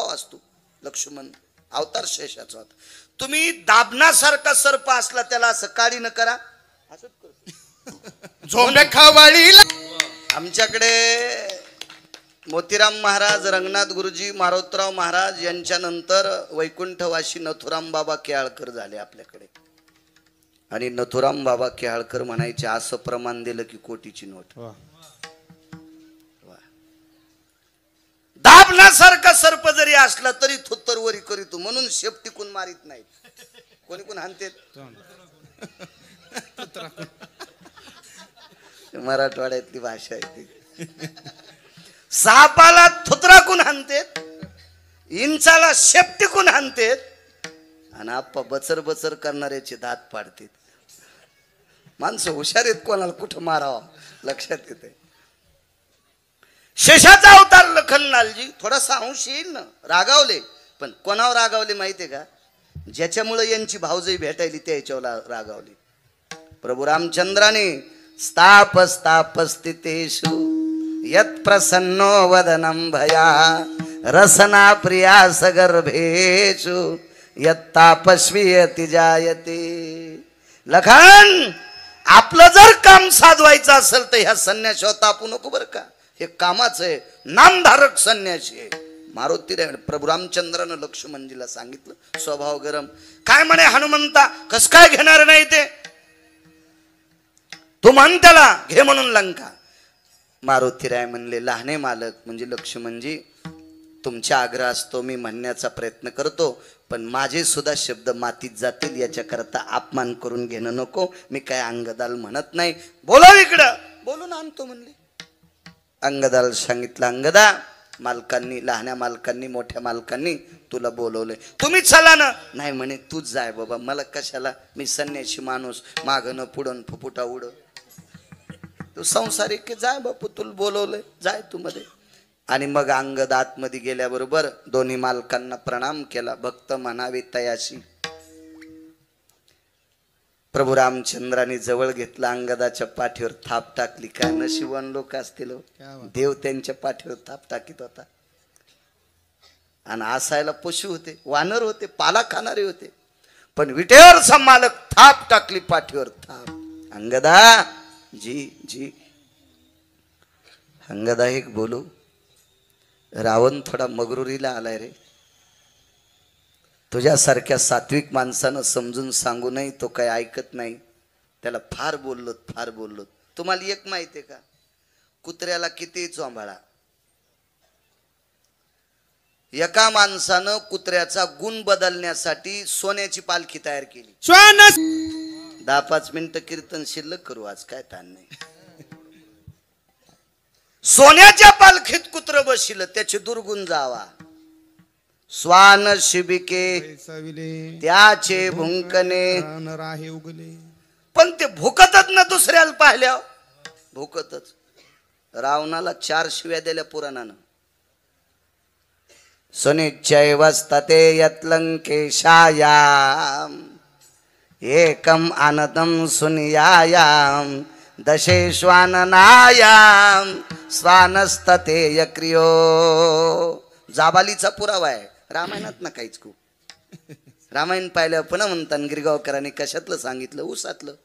असतो. लक्ष्मण अवतार शेषाचा होता. तुम्ही दाबण्यासारखा सर्प असला त्याला असं काळी न करा. आमच्याकडे मोतीराम महाराज रंगनाथ गुरुजी मारोतराव महाराज यांच्या नंतर वैकुंठवासी नथुराम बाबा केळकर झाले आपल्याकडे. आणि नथुराम बाबा केळकर म्हणायचे असं प्रमाण दिलं की कोटीची नोट. दाबण्यासारखा सर्प जरी असला तरी थुत्तरवरी करीतो म्हणून शेप टिकून मारित नाहीत. कोणी कोण हाणते मराठवाड्यातली भाषा आहे ती. सापाला थुत्राकून हाणतेत, इंचाला शेपटीकून हाणतेत आणि आप्पा बचर बचर करणाऱ्याचे दात पाडतात. माणसं हुशार आहेत, कोणाला कुठं मारावं लक्षात येते. शेषाचा अवतार लखनलालजी थोडासा अंश येईल ना, रागावले. पण कोणावर रागावले माहितीये का? ज्याच्यामुळे यांची भावजई भेटायली त्याच्यावर रागावली. प्रभू रामचंद्राने स्थाप स्थाप स्थितेषु यत् प्रसन्नो वदनं भया रसना प्रिया सगर्भेषु यत्तापस्वीयति जायते. लखन, आपलं जर काम साधवायचं असेल तर ह्या संन्याशावर तापू नको बरं का. हे कामाचं आहे, नामधारक संन्यासी आहे. मारुती प्रभू रामचंद्रानं लक्ष्मणजीला सांगितलं, स्वभाव गरम. काय म्हणे हनुमंता, कस काय घेणार नाही ते, तू म्हण त्याला घे म्हणून लंका. मारुतीराय म्हणले, लहाने मालक म्हणजे लक्ष्मणजी, तुमच्या आग्रह असतो मी म्हणण्याचा प्रयत्न करतो, पण माझे सुद्धा शब्द मातीत जातील याच्याकरता अपमान करून घेणं नको. मी काय अंगदाल म्हणत नाही. बोलव इकडं. बोलून आणतो म्हणले. अंगदाल सांगितलं, अंगदा, मालकांनी, लहान्या मालकांनी, मोठ्या मालकांनी तुला बोलवलंय, तुम्ही चला ना. नाही म्हणे, तूच जाय बाबा, मला कशाला, मी संन्याशी माणूस, मागणं पुढं फुफुटा उड, तू संसारिक जाय बापू, तुला बोलवलंय, जाय तू मध्ये. आणि मग अंगद आतमध्ये गेल्याबरोबर दोन्ही मालकांना प्रणाम केला. भक्त म्हणावे तयाशी. प्रभू रामचंद्राने जवळ घेतला, अंगदाच्या पाठीवर थाप टाकली. काय नशिबवान लोक असतील, देव त्यांच्या पाठीवर थाप टाकीत होता. आणि असायला पशु होते, वानर होते, पाला खाणारे होते, पण विटेवरचा मालक थाप टाकली पाठीवर थाप. अंगदा जी जी. अंगदा एक बोलू, रावण थोडा मगरुरीला आलाय रे. तुझ्यासारख्या सात्विक माणसानं समजून सांगू नाही, तो काय ऐकत नाही. त्याला फार बोललो, फार बोललो. तुम्हाला एक माहिती आहे का, कुत्र्याला किती चोंबाळा, एका माणसानं कुत्र्याचा गुण बदलण्यासाठी सोन्याची पालखी तयार केली. 10-5 मिनिटं कीर्तन शिल्लक करू आज, काय ताण नाही. सोन्याच्या पालखीत कुत्र बसिलं, त्याचे दुर्गुण जावा. स्वान शिबिके त्याचे भुंकणे राहे उगले. पण ते भुकतच ना, दुसऱ्याला पाहिल्या भुकतच. रावणाला 4 शिव्या दिल्या पुराणानं. सुनिश्चैवस्ते यत्लंकेशायाम एकम आनदम सुनियायाम दशेश्वाननायाम स्वानस्तते यक्रियो. जाबालीचा पुरावा आहे रामायणात ना काहीच. खूप रामायण पाहिलं पण म्हणतात गिरगावकरांनी कशातलं सांगितलं, ऊसातलं.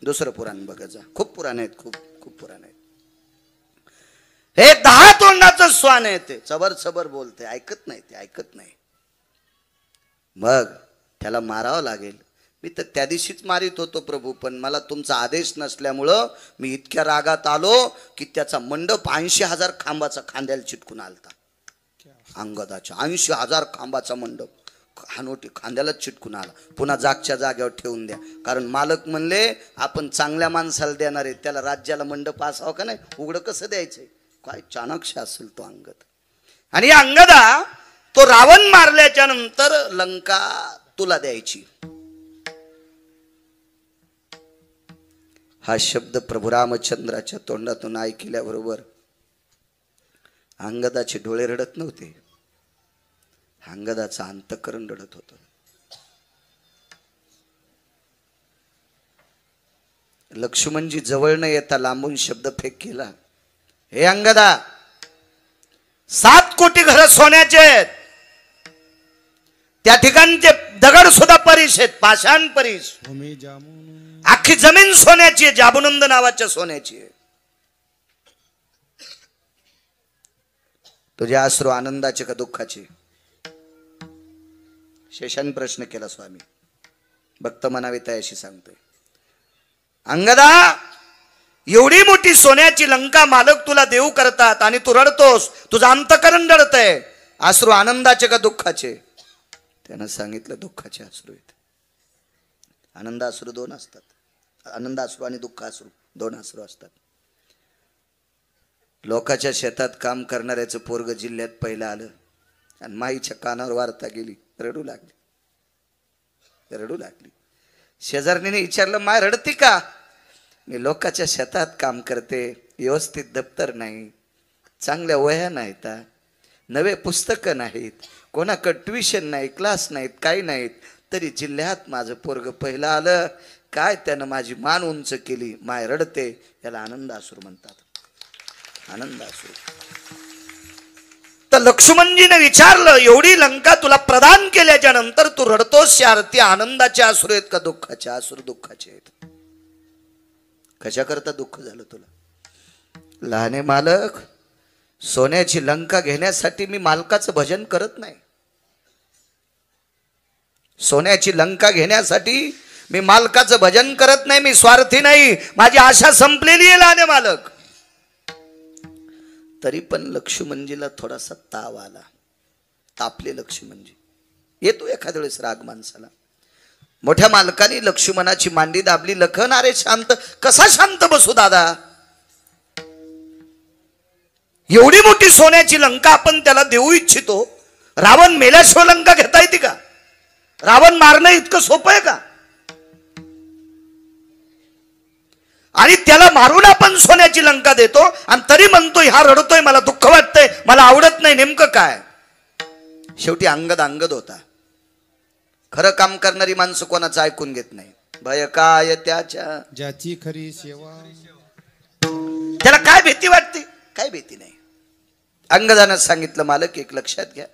दुसरं पुराण बघा जा, खूप पुराण आहेत, खूप खूप पुराण आहेत. हे 10 तोंडाचं स्वान आहे, ते चबर चबर बोलते, ऐकत नाही, ते ऐकत नाही. मग त्याला मारावं लागेल. मी तर त्या दिवशीच मारित होतो प्रभू, पण मला तुमचा आदेश नसल्यामुळं मी इतक्या रागात आलो की त्याचा मंडप 80,000 खांबाचा खांद्याला चिटकून आलता. अंगदाच्या 80,000 खांबाचा मंडप हानोटी खांद्याला चिटकून आला. पुन्हा जागच्या जागेवर ठेवून द्या, कारण मालक म्हणले आपण चांगल्या माणसाला देणार आहे, त्याला राज्याला मंडप असावं का नाही, उघडं कसं द्यायचंय. काय चाणक्य असेल तो अंगद. आणि अंगदा तो रावण मारल्याच्या नंतर लंका तुला द्यायची. हा शब्द प्रभू रामचंद्राच्या तोंडातून ऐकल्याबरोबर अंगदाचे डोळे रडत नव्हते, अंगदाचं अंतःकरण रडत होतं. लक्ष्मणजी जवळ न येता लांबून शब्द फेक केला, हे अंगदा, 7 कोटी घर सोन्याचे आहेत, त्या ठिकाणचे दगड सुद्धा परीस आहेत, पाषाण परीस. अख्खी जमीन सोन्याची आहे, जाबुनंद नावाच्या सोन्याची आहे. तुझे अश्रू आनंदाचे का दुःखाचे? शेषाने प्रश्न केला. स्वामी भक्त म्हणावे तयाशी सांगतोय, अंगदा, एवढी मोठी सोन्याची लंका मालक तुला देऊ करतात आणि तू रडतोस, तुझं अंतःकरण रडतंय. अश्रू आनंदाचे का दुःखाचे? त्यानं सांगितलं दुःखाचे अश्रू आहेत. आनंदाश्रू दोन असतात, आनंदाश्रू आणि दुःखाश्रू दोन अश्रू असतात. लोकाच्या शेतात काम करणाऱ्याचं पोरग जिल्ह्यात पहिलं आलं आणि माईच्या कानावर वार्ता गेली, रडू लागली. शेजारणीने विचारलं, माय रडती का? मी लोकाच्या शेतात काम करते, व्यवस्थित दप्तर नाही, चांगल्या वह्या नाहीत, नवे पुस्तकं नाहीत, कोणाकडे ट्युशन नाही, क्लास नाहीत, काही नाहीत, तरी जिल्ह्यात माझं पोरग पहिलं आलं, काय त्यानं माझी मान उंच केली, माय रडते. याला आनंदाश्रू म्हणतात, आनंदाश्रू. तर लक्ष्मणजीने विचारलं, एवढी लंका तुला प्रदान केल्याच्या नंतर तू रडतोस, या अर्थी आनंदाचे अश्रू आहेत का दुःखाचे अश्रू? दुःखाचे आहेत. कशा करता दुःख झालं तुला? लहाने मालक, सोन्याची लंका घेण्यासाठी मी मालकाचं भजन करत नाही. सोन्याची लंका घेण्यासाठी मी मालकाचं भजन करत नाही. मी स्वार्थी नाही, माझी आशा संपलेली आहे लहाने मालक. तरी पण लक्ष्मणजीला थोडासा ताव आला, तापले लक्ष्मणजी. येतो एखाद्या वेळेस राग माणसाला. मोठ्या मालकाने लक्ष्मणाची मांडी दाबली. लखन, अरे शांत, कसा शांत बसू दादा? एवढी मोठी सोन्याची लंका आपण त्याला देऊ इच्छितो. रावण मेल्याशिवाय लंका घेता येते का? रावण मारणं इतकं सोपं आहे का? आणि त्याला मारून आपण सोन्याची लंका देतो आणि तरी म्हणतोय हा रडतोय, मला दुःख वाटतंय, मला आवडत नाही. नेमकं काय? शेवटी अंगद होता. खरं काम करणारी माणसं कोणाचं ऐकून घेत नाही. भय काय त्याच्या, ज्याची खरी सेवा. त्याला काय भीती वाटते? काय भीती नाही. अंगदानं सांगितलं, मालक एक लक्षात घ्या,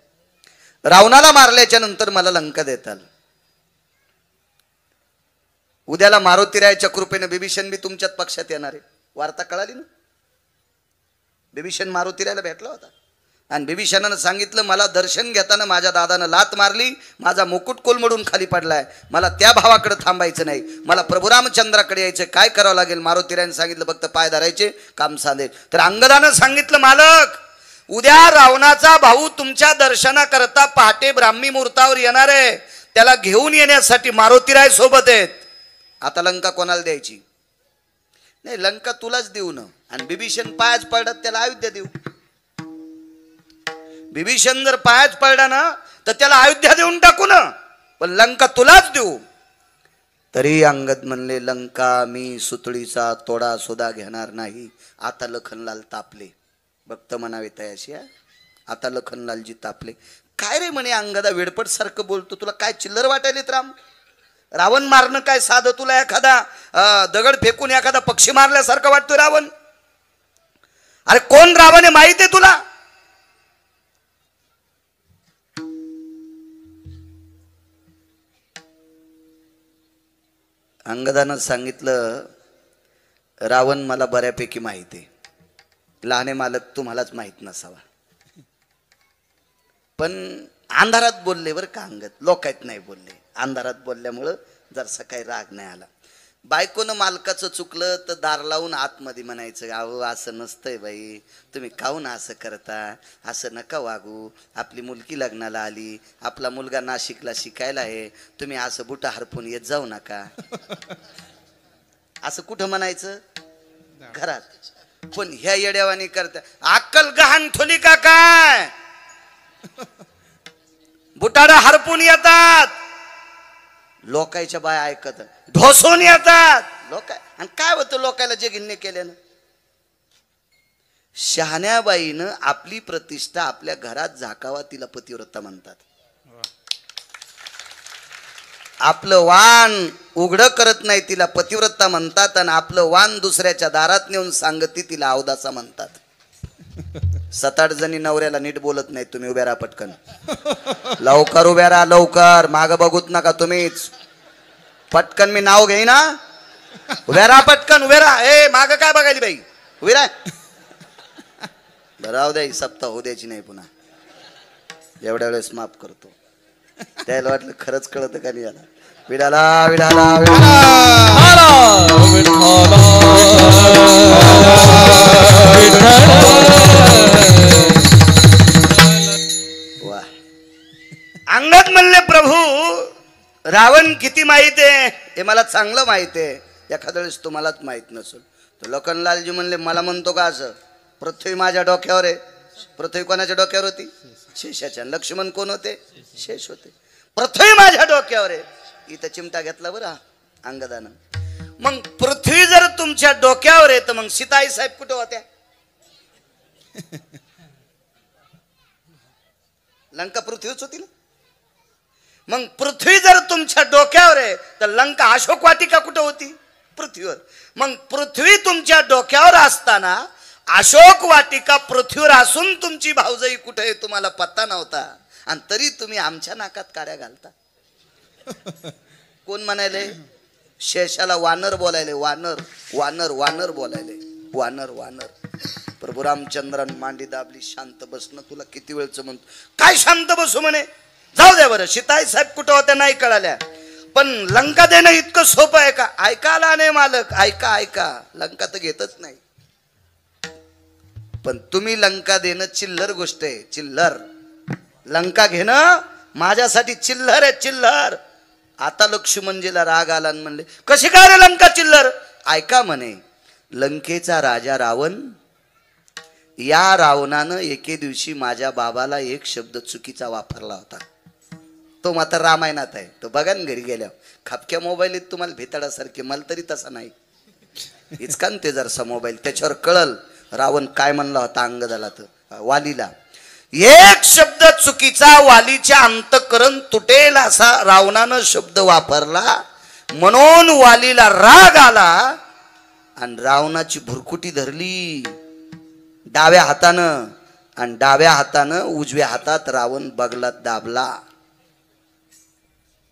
रावणाला मारल्याच्या नंतर मला लंका देताल. उद्याला मारुतीरायाच्या कृपेने बिभीषण बी तुमच्यात पक्षात येणार आहे. वार्ता कळाली ना? बिभीषण मारुतीरायाला भेटला होता आणि बिभीषणानं सांगितलं, मला दर्शन घेताना माझ्या दादानं लात मारली, माझा मुकुट कोलमडून खाली पडलाय, मला त्या भावाकडे थांबायचं नाही, मला प्रभू रामचंद्राकडे यायचं, काय करावं लागेल? मारुतीरायानं सांगितलं, फक्त पाय धरायचे, काम सांगेल. तर अंगदानं सांगितलं, मालक उद्या रावणाचा भाऊ तुमच्या दर्शनाकरता पहाटे ब्राह्मी मुहूर्तावर येणार आहे, त्याला घेऊन येण्यासाठी मारुतीराय सोबत आहेत. आता लंका कोणाला द्यायची? नाही, लंका तुलाच देऊ ना. आणि बिभीषण पायाच पडत, त्याला अयोध्या देऊ. बिभीषण जर पायाच पडला ना तर त्याला अयोध्या देऊन टाकू ना, पण लंका तुलाच देऊ. तरी अंगद म्हणले, लंका मी सुतळीचा तोडा सुद्धा घेणार नाही. आता लखनलाल तापले. भक्त म्हणावे तयाशी. आता लखनलालजी तापले. काय रे म्हणे, अंगदा वेडपट सारखं बोलतो, तुला काय चिल्लर वाटायलेत राम? रावण मारणं काय साधं? तुला एखादा दगड फेकून एखादा पक्षी मारल्यासारखं वाटतोय रावण? अरे कोण रावण आहे माहित आहे तुला? अंगदानं सांगितलं, रावण मला बऱ्यापैकी माहिती आहे, लहाने मालक तुम्हालाच माहित नसावा. पण अंधारात बोलले बरं का अंगद, लोकायत नाही बोलले. अंधारात बोलल्यामुळं जरसा काही राग नाही आला. बायकोनं मालकाचं चुकलं तर दार लावून आतमध्ये म्हणायचं, अहो असं नसतंय बाई, तुम्ही काहून असं करता, असं नका वागू, आपली मुलगी लग्नाला आली, आपला मुलगा नाशिकला शिकायला आहे, तुम्ही असं बुटा हरपून येत जाऊ नका. असं कुठं म्हणायचं? घरात. पण ह्या येड्यावानी करता, अक्कल गहाण ठोली का काय? बुटाडा हरपून येतात, लोकांच्या बाय ऐकत ढोसून येतात लोक. आणि काय होतं लोकांना जे गिन्ने केल्यानं? शहाण्याबाईनं आपली प्रतिष्ठा आपल्या घरात झाकावा, तिला पतिव्रता म्हणतात. आपलं वाण उघड करत नाही तिला पतिव्रता म्हणतात, आणि आपलं वाण दुसऱ्याच्या दारात नेऊन सांगती तिला अवदासा म्हणतात. 7-8 जणी नवऱ्याला नीट बोलत नाही. तुम्ही उभ्या राहा पटकन, लवकर उभ्या राहा, लवकर, माग बघूत नका तुम्हीच. पटकन मी नाव घेई ना, उभ्या राहा पटकन, उभ्या राहा. ए माग काय बघायली बाई, उभी राहा. राहू द्या, सप्ताह होऊ द्यायची नाही पुन्हा. एवढ्या वेळेस माफ करतो. त्याला वाटलं खरंच कळत का नाही. याला विडाला विडाला वा. अंगद म्हणले, प्रभू रावण किती माहित आहे हे मला चांगलं माहित आहे. एखाद्या वेळेस तुम्हालाच माहित नसेल तर लखनलालजी म्हणले मला म्हणतो का असं, पृथ्वी माझ्या डोक्यावर आहे. पृथ्वी कोणाच्या डोक्यावर होती? शेषाच्या. लक्ष्मण कोण होते? शेष होते. पृथ्वी माझ्या डोक्यावर आहे. इथं चिमटा घेतला बरं अंगदानं. मग पृथ्वी जर तुमच्या डोक्यावर आहे तर मग सीताई साहेब कुठे होत्या? लंका पृथ्वीच होती ना. मग पृथ्वी जर तुमच्या डोक्यावर आहे तर लंका अशोक वाटिका कुठे होती? पृथ्वीवर. मग पृथ्वी तुमच्या डोक्यावर असताना अशोक वाटिका पृथ्वीवर असून तुमची भाऊजाई कुठे आहे तुम्हाला पत्ता नव्हता आणि तरी तुम्ही आमच्या नाकात काड्या घालता. कोण म्हणाले? शेषाला वानर बोलायले. वानर वानर वानर बोलायले. वानर वानर. प्रभू रामचंद्रान मांडी दाबली. शांत बसणं. तुला किती वेळचं म्हणतो? काय शांत बसू म्हणे? जाऊ द्या बरं. सीताई साहेब कुठं होत्या नाही कळाल्या, पण लंका देणं इतकं सोपं आहे का? ऐकायला नाही मालक. ऐका ऐका. लंका तर घेतच नाही, पण तुम्ही लंका देणं चिल्लर गोष्ट आहे. चिल्लर. लंका घेणं माझ्यासाठी चिल्लर आहे. चिल्लर. आता लक्ष्मणजीला राग आला आणि म्हणले कशी काय रे लंका चिल्लर? ऐका म्हणे, लंकेचा राजा रावण, या रावणानं एके दिवशी माझ्या बाबाला एक शब्द चुकीचा वापरला होता. तो मात्र रामायणात आहे. तो बघा ना घरी गेल्यावर. खापक्या मोबाईल तुम्हाला भेताडासारखे, मला तरी तसा नाही. इचकान ते जरसा मोबाईल, त्याच्यावर कळल रावण काय म्हणला होता अंगदाला. तर वालीला एक शब्द चुकीचा वालीच्या अंतःकरण तुटेल असा रावणानं शब्द वापरला. म्हणून वालीला राग आला आणि रावणाची भुरकुटी धरली डाव्या हातानं, आणि डाव्या हातानं उजव्या हातात रावण बगलात दाबला.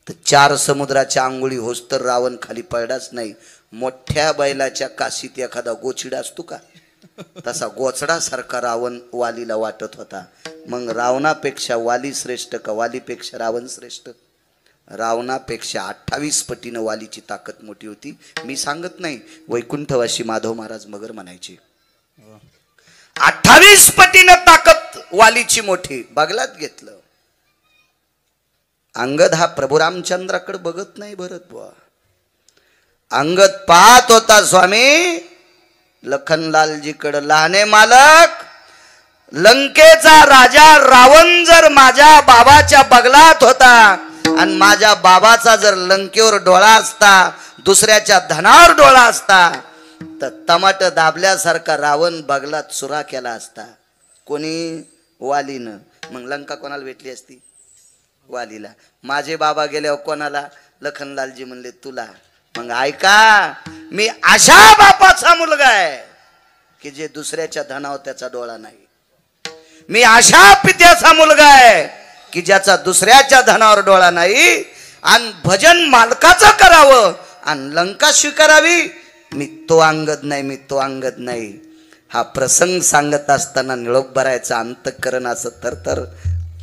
तर 4 समुद्राच्या आंघोळी होस तर रावण खाली पडलाच नाही. मोठ्या बैलाच्या काशीत एखादा गोचिडा असतो का, तसा गोचडा सारखा रावण वालीला वाटत होता. मग रावणापेक्षा वाली श्रेष्ठ का वालीपेक्षा रावण श्रेष्ठ? रावणापेक्षा 28 पटीनं वालीची ताकद मोठी होती. मी सांगत नाही, वैकुंठवासी माधव महाराज मगर म्हणायचे 28 पटीनं ताकद वालीची मोठी. बगलात घेतलं. अंगद हा प्रभू रामचंद्राकडे बघत नाही भरत बुवा. अंगद पाहत होता स्वामी लखनलालजीकडे. लहाने मालक, लंकेचा राजा रावण जर माझ्या बाबाच्या बगलात होता आणि माझ्या बाबाचा जर लंकेवर डोळा असता, दुसऱ्याच्या धनावर डोळा असता, तर टमाट दाबल्यासारखा रावण बगलात सुरा केला असता. कोणी? वालीनं. मग लंका कोणाला भेटली असती? वालीला. माझे बाबा गेल्यावर कोणाला? लखनलालजी म्हणले तुला. मग ऐका, मी अशा बापाचा मुलगा आहे की जे दुसऱ्याच्या धनावर त्याचा डोळा नाही. मी अशा पित्याचा मुलगा आहे की ज्याचा दुसऱ्याच्या धनावर डोळा नाही. आणि भजन मालकाचं करावं आणि लंका स्वीकारावी. मी तो अंगद नाही, मी तो अंगद नाही. हा प्रसंग सांगत असताना निळोबरायचं अंतःकरण असं थरथर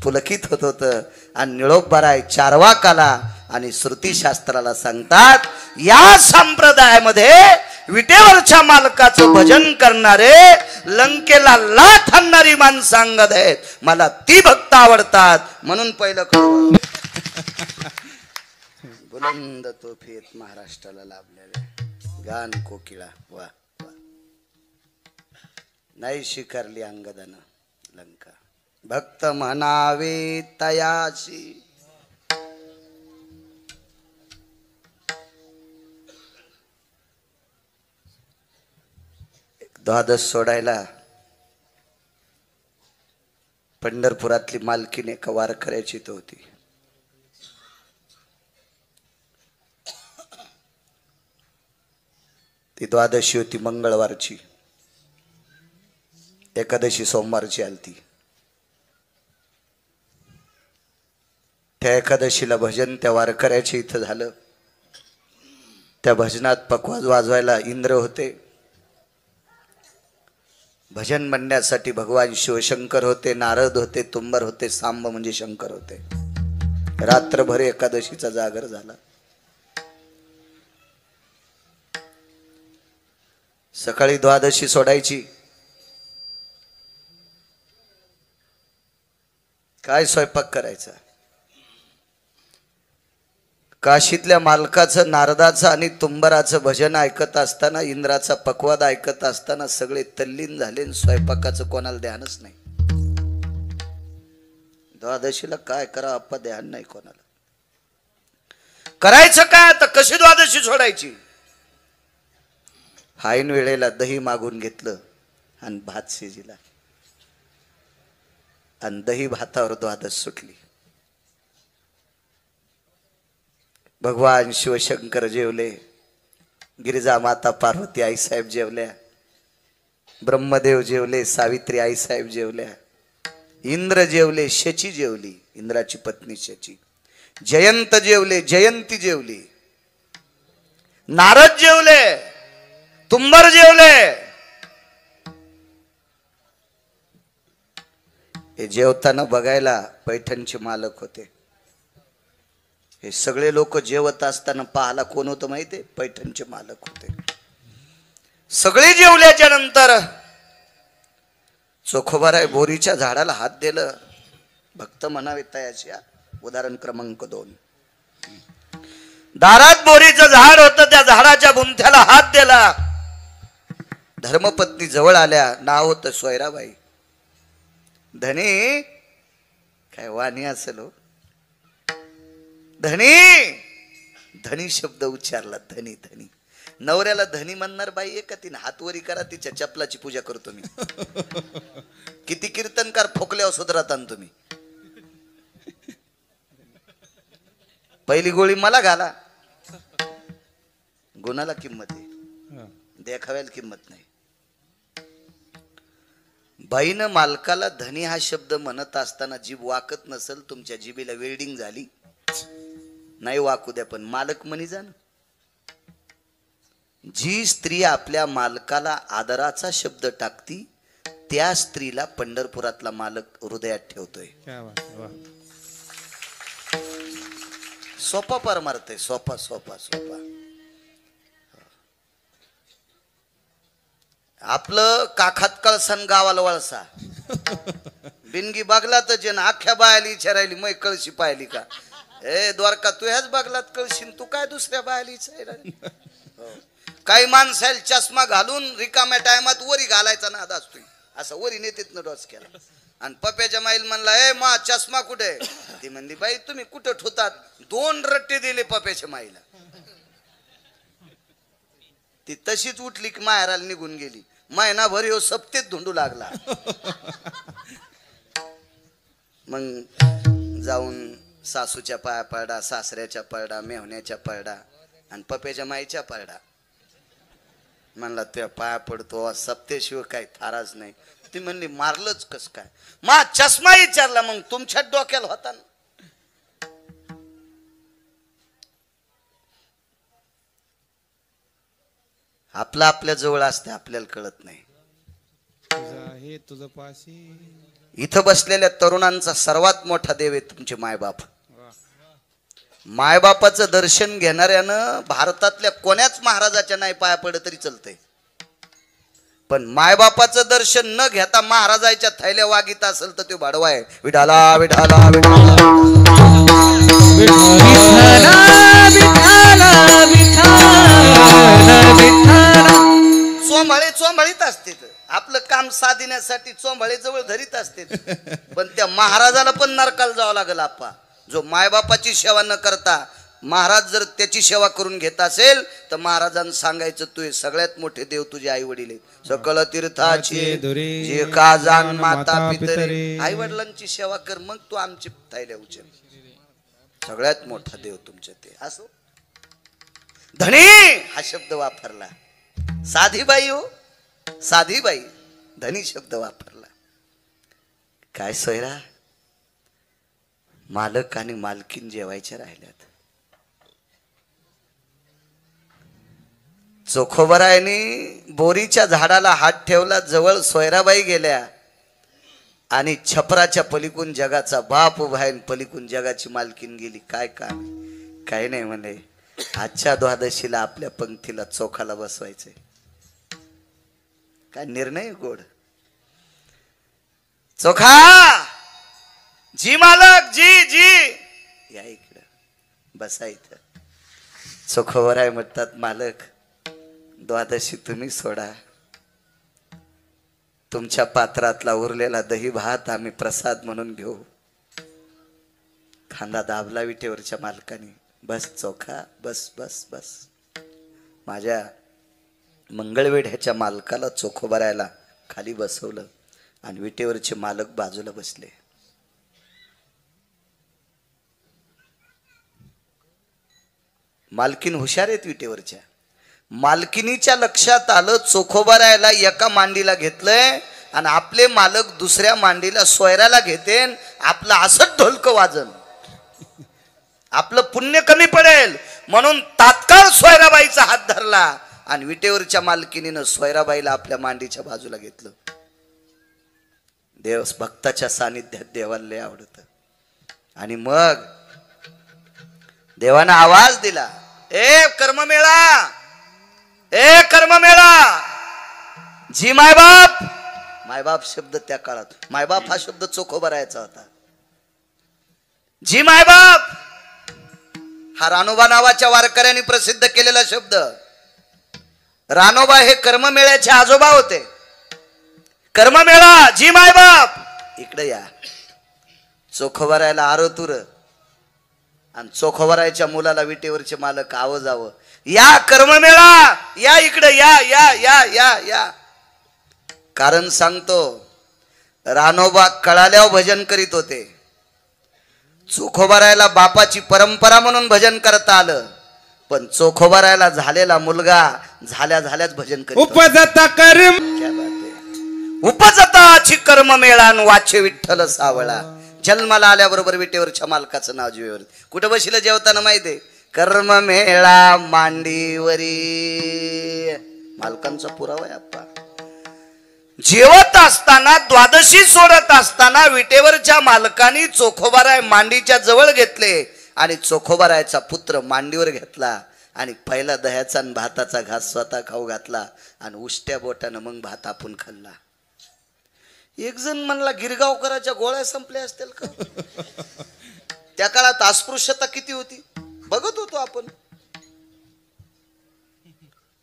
पुलकित होत होतं. आणि निळोबराय चारवाकाला आणि श्रुतीशास्त्राला सांगतात, या संप्रदायामध्ये विटेवरच्या मालकाचं भजन करणारे लंकेला लाथ आणणारी माणसं अंगद आहेत. मला ती भक्त आवडतात. म्हणून पहिलं बुलंद तोफीत महाराष्ट्राला लाभलेले गान कोकिळा. वा वा. नाही स्वीकारली अंगदानं लंका. भक्त म्हणावे तयाशी द्वादश सोडायला पंढरपुरातली मालकीने एका वारकऱ्याची तो होती. ती द्वादशी होती मंगळवारची. एकादशी सोमवारची आलती. त्या एकादशीला भजन त्या वारकऱ्याच्या इथं झालं. त्या भजनात पखवाज वाजवायला इंद्र होते. भजन म्हणण्यासाठी भगवान शिवशंकर होते, नारद होते, तुंबर होते, सांब म्हणजे शंकर होते. रात्रभर एकादशीचा जागर झाला. सकाळी द्वादशी सोडायची. काय स्वयंपाक करायचा? काशीतल्या मालकाचं, नारदाचं आणि तुंबराचं भजन ऐकत असताना, इंद्राचा पकवाद ऐकत असताना सगळे तल्लीन झाले. स्वयंपाकाचं कोणाला ध्यानच नाही. द्वादशीला काय करा आप्पा ध्यान नाही कोणाला. करायचं काय आता, कशी द्वादशी सोडायची. हाईन वेळेला दही मागून घेतलं आणि भात शिजिला आणि दही भातावर द्वादश सुटली. भगवान शिवशंकर जेवले, गिरिजा माता पार्वती आईसाहेब जेवल्या, ब्रह्मदेव जेवले, सावित्री आईसाहेब जेवल्या, इंद्र जेवले, शची जेवली, इंद्राची पत्नी शची, जयंत जेवले, जयंती जेवली, नारद जेवले, तुंबर जेवले. हे जेवताना बघायला पैठणचे मालक होते. हे सगळे लोक जेवत असताना पाहायला कोण होतं माहितीये? पैठणचे मालक होते. सगळे जेवल्याच्या नंतर चोखोबाराय बोरीच्या झाडाला हात दिलं. भक्त म्हणावे तयाची. उदाहरण क्रमांक 2. दारात बोरीचं झाड होतं, त्या झाडाच्या बुंथ्याला हात दिला. धर्मपत्नी जवळ आल्या. नाव होतं सोयराबाई. धनी काय वाणी असेल हो. धनी धनी शब्द उच्चारला. धनी धनी. नवऱ्याला धनी म्हणणार बाई आहे का? तिने हातवरी करा, तिच्या चपलाची पूजा करतो मी. किती कीर्तनकार फोकल्यावर सुधरता तुम्ही. पहिली गोळी मला घाला. गुणाला किंमत आहे, देखाव्याला किंमत नाही. बाईनं मालकाला धनी हा शब्द म्हणत असताना जीभ वाकत नसल, तुमच्या जिभेला वेल्डिंग झाली नाही, वाकू द्या, पण मालक म्हणी जा ना. जी स्त्री आपल्या मालकाला आदराचा शब्द टाकती, त्या स्त्रीला पंढरपुरातला मालक हृदयात ठेवतोय. सोपा परमार्थ आहे. सोपा सोपा सोपा. आपलं काखात कळसन गावाला वळसा. बिनगी बघला तर जे अख्ख्या बायाली विचारायली मै कळशी पाहिली का? ए द्वारका, तू ह्याच बघलात कळशीन, तू काय दुसऱ्या बायाली विचारायला? काही माणसाला चष्मा घालून रिकाम्या टायमात वरी घालायचा नाद असतोय. असं वरी नेतेत न डोस केला. आणि पप्याच्या माईल म्हणला, ए मा चष्मा कुठे? ती म्हणली, बाई तुम्ही कुठं ठेवतात? 2 रट्टे दिले पप्याच्या माईला. ती तशीच उठली की माहेराला निघून गेली. महिनाभर ह्यो सप्तेत धुंडू लागला. मग जाऊन सासूच्या पाया पडा, सासऱ्याच्या पडा, मेहण्याच्या पडा आणि पप्याच्या माईच्या पडा. म्हणला तुझ्या पाया पडतो, सप्तेशिवाय काही थाराच नाही. ती म्हणली, मारलंच कस काय? मा चष्मा विचारला. मग तुमच्या डोक्याला होता ना. आपलं आपल्या जवळ असते, आपल्याला कळत नाही. तुझं पाशी. इथं बसलेल्या तरुणांचा सर्वात मोठा देव आहे तुमचे मायबाप. मायबापाचं दर्शन घेणाऱ्यानं भारतातल्या कोण्याच महाराजाच्या नाही पाया पडत तरी चालतंय. पण मायबापाचं दर्शन न घेता महाराजाच्या थैल्या वागित असेल तर तो भाडवा आहे. विठाला विठाला विठाला चोंभाळे चोंभाळीत असते. आपलं काम साधण्यासाठी चोंभाळे जवळ धरीत असते. पण त्या महाराजाला पण नरकाला जावं लागेल. आप्पा जो मायबापाची सेवा न करता महाराज जर त्याची सेवा करून घेत असेल तर महाराजांना सांगायचं, तू सगळ्यात मोठे देव तुझे आई वडील आहे. सकल तीर्थाची जे का जाण माता पितरे. आई वडिलांची सेवा कर, मग तू आमची थैल्या उचल. सगळ्यात मोठा देव तुमचे ते. असो धनी हा शब्द वापरला. साधी बाई हो, साधी बाई. धनी शब्द वापरला. काय सोयरा, मालक आणि मालकीन जेवायच्या राहिल्यात. चोखोबरायनी बोरीच्या झाडाला हात ठेवला. जवळ सोयराबाई गेल्या आणि छपराच्या पलीकून जगाचा बाप उभा आहे, पलीकून जगाची मालकीन गेली. काय काम? काही नाही म्हणे, आजच्या द्वादशीला आपल्या पंक्तीला चोखाला बसवायचंय. काय निर्णय गोड. चोखा जी मालक जी जी या इकडं बसा इथं. चोखोवर आहे म्हणतात मालक, द्वादशी तुम्ही सोडा, तुमच्या पात्रातला उरलेला दही भात आम्ही प्रसाद म्हणून घेऊ. खांदा दाबला विटेवरच्या मालकाने. बस चोखा, बस बस बस. माझ्या मंगळवेढ्याच्या मालकाला चोखोबरायला खाली बसवलं आणि विटेवरचे मालक बाजूला बसले. मालकीन हुशार आहेत विटेवरच्या. मालकिनीच्या लक्षात आलं चोखोबरायला एका मांडीला घेतलंय आणि आपले मालक दुसऱ्या मांडीला सोयऱ्याला घेतेन, आपलं असंच ढोलक वाजन, आपलं पुण्य कमी पडेल म्हणून तात्काळ सोयराबाईचा हात धरला आणि विटेवरच्या मालकिनीनं सोयराबाईला आपल्या मांडीच्या बाजूला घेतलं. देव भक्ताच्या सानिध्यात देवाला लय आवडत. आणि मग देवानं आवाज दिला, ए कर्ममेळा, ए कर्ममेळा. जी मायबाप, मायबाप शब्द त्या काळात, मायबाप हा शब्द चोखोबरायचा होता. जी मायबाप हा रानोबा नावाच्या वारकऱ्यांनी प्रसिद्ध केलेला शब्द. रानोबा हे कर्ममेळ्याचे आजोबा होते. कर्ममेळा, जी मायबाप, इकडे या. चोखोबरायला आरोतुर आणि चोखोबरायच्या मुलाला विटेवरचे मालक आव जावं, या कर्ममेळा, या इकडे, या या या या या. कारण सांगतो, रानोबा कळाल्यावर भजन करीत होते. चोखोबरायला बापाची परंपरा म्हणून भजन करता आलं, पण चोखोबरायला झालेला मुलगा झाल्या झाल्याच भजन करीत. उपजता कर्म, उपजताची कर्ममेळा वाचे विठ्ठल सावळा. जन्माला आल्याबरोबर विटेवरच्या मालकाचं नाव जीवेवर. कुठं बसलं जेवताना माहितीये? कर्ममेळा मांडीवरी. मालकांचा पुरावा आहे आप्पा. जेवत असताना, द्वादशी सोडत असताना विटेवरच्या मालकांनी चोखोबराय मांडीच्या जवळ घेतले आणि चोखोबरायचा पुत्र मांडीवर घेतला आणि पहिला दह्याचा आणि भाताचा घास स्वतः खाऊ घातला आणि उष्ट्या बोटानं मग भात आपण खाल्ला. एक जण म्हणला, गिरगावकराच्या गोळ्या संपल्या असतील का? त्या काळात अस्पृश्यता किती होती बघत होतो आपण.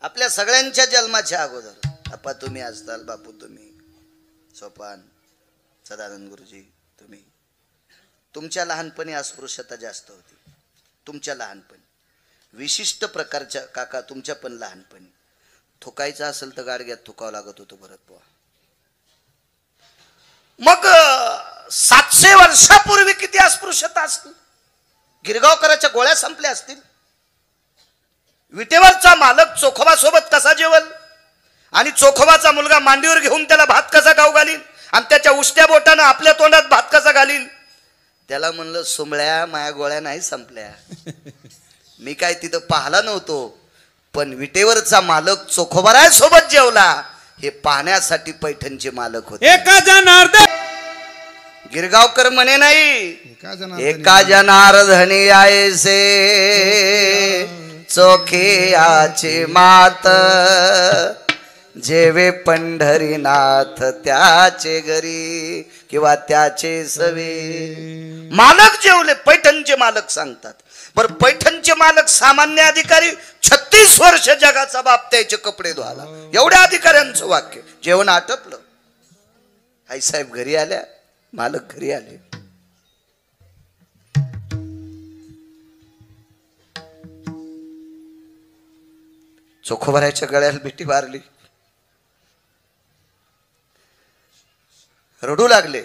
आपल्या सगळ्यांच्या जन्माच्या अगोदर अप्पा तुम्ही असताल, बापू तुम्ही, सोपान, सदानंद गुरुजी तुम्ही, तुमच्या लहानपणी अस्पृश्यता जास्त होती. तुमच्या लहानपणी विशिष्ट प्रकारच्या, काका तुमच्या पण लहानपणी थुकायचं असेल तर गाडग्यात थुकावं लागत होतं भरत बुवा. मग 700 वर्षापूर्वी किती अस्पृश्यता असतील? गिरगावकराच्या गोळ्या संपल्या असतील. विटेवरचा मालक चोखोबा सोबत कसा जेवल आणि चोखोबाचा मुलगा मांडीवर घेऊन त्याला भात कसा खाऊ घालील आणि त्याच्या उष्ट्या बोटानं आपल्या तोंडात भात कसा घालील? त्याला म्हणलं, सुमळ्या माया गोळ्या नाही संपल्या. मी काय तिथं पाहला नव्हतो, पण विटेवरचा मालक चोखोबराय सोबत जेवला हे पाहण्यासाठी पैठणचे मालक होते. एका जनार्दन, गिरगावकर म्हणे नाही, एका जनार्दनी आयसे चोखे याचे मात, जेवे पंढरीनाथ त्याचे घरी किंवा त्याचे सवे. मालक जेवले, पैठणचे मालक सांगतात. बर पैठणचे मालक सामान्य अधिकारी 36 वर्ष जगाचा बाप त्याचे कपडे धुवाला, एवढ्या अधिकाऱ्यांचं वाक्य. जेवण आटपलं, आईसाहेब घरी आल्या, मालक घरी आले. चोखोबरायच्या गळ्याला बिटी मारली, रडू लागले.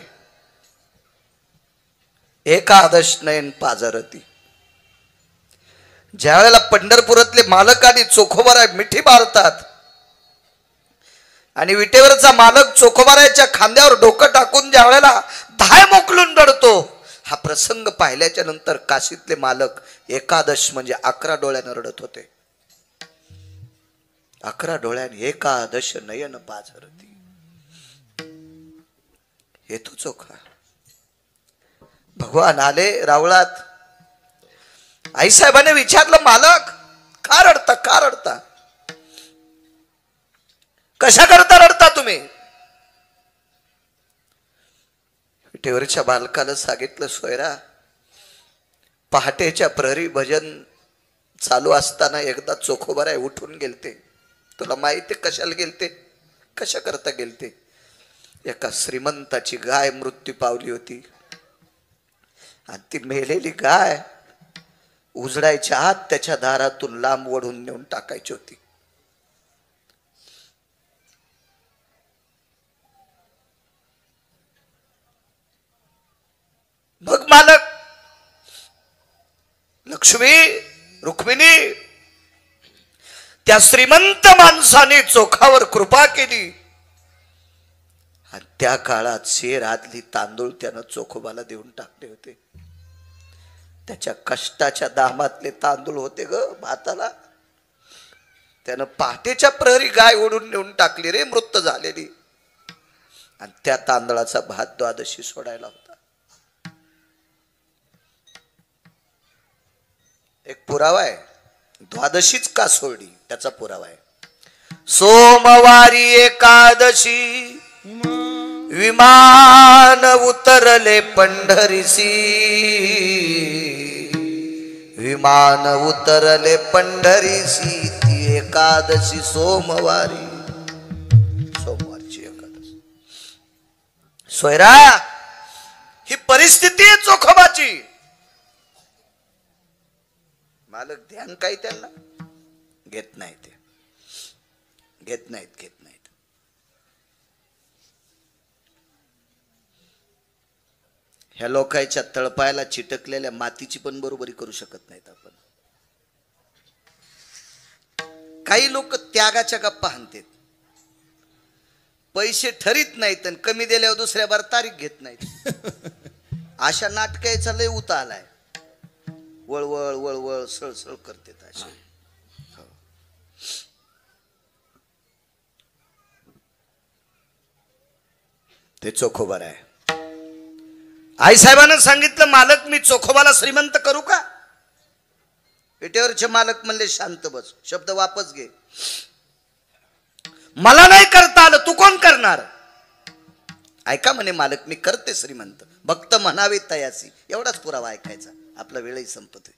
एकादश नयन पाजरती. ज्या वेळेला पंढरपुरातले मालक आणि चोखोबराय मिठी मारतात आणि विटेवरचा मालक चोखोबरायच्या खांद्यावर डोकं टाकून ज्या वेळेला धाय मोकलून रडतो, हा प्रसंग पाहिल्याच्या नंतर काशीतले मालक एकादश म्हणजे 11 डोळ्यानं रडत होते. 11 डोळ्याने एकादश नयन पाझरती. हेतू चोखा. भगवान आले रावळात. आईसाहेबाने विचारलं, मालक का रडता, का रडता, कशा करता रडता तुम्ही? विटेवरच्या बालकाला सांगितलं, सोयरा पहाटेच्या प्रहरी भजन चालू असताना एकदा चोखोबाराय उठून गेलते. तुला माहिती कशाला गेलते, कशा करता गेलते? एका श्रीमंताची गाय मृत्यू पावली होती आणि ती मेलेली गाय उजडायच्या आत त्याच्या दारातून लांब ओढून नेऊन टाकायची होती. मग मालक लक्ष्मी रुक्मिणी त्या श्रीमंत माणसाने चोखावर कृपा केली आणि त्या काळात शेर आदली तांदूळ त्यानं चोखोबाला देऊन टाकले होते. त्याच्या कष्टाच्या दामातले तांदूळ होते ग भाताला. त्यानं पहाटेच्या प्रहरी गाय ओढून नेऊन टाकली रे मृत झालेली, आणि त्या तांदळाचा भात द्वादशी सोडायला होता. एक पुरावा आहे, द्वादशीच का सोडली त्याचा पुरावा आहे. सोमवारी एकादशी विमान उतरले पंढरीसी, विमान उतरले पंढरीसी, ती एकादशी सोमवारी, सोमवारची एकादशी. सोयरा ही परिस्थिती आहे चोखोबाची. मालक ध्यान काही त्यांना घेत नाही, ते घेत नाहीत. ह्या लोकांच्या तळपायाला चिटकलेल्या मातीची पण बरोबरी करू शकत नाहीत आपण. काही लोक त्यागाच्या गप्पा हाणतात, पैसे ठरीत नाहीत आणि कमी दिल्यावर दुसऱ्या बार तारीख घेत नाहीत. अशा नाटकाचा लय उता आलाय. वळवळ वळवळ सळसळ करते असे. ते चोखोबार आहे. आई साहेबांना सांगितलं मालक मी चोखोबाला श्रीमंत करू का? पेटेवरचे मालक म्हणले शांत बस, शब्द वापस घे. मला नाही करता आलं, तू कोण करणार? ऐका म्हणे मालक मी करते श्रीमंत, भक्त म्हणावे तयासी. एवढाच पुरावा ऐकायचा, आपला वेळही संपतोय.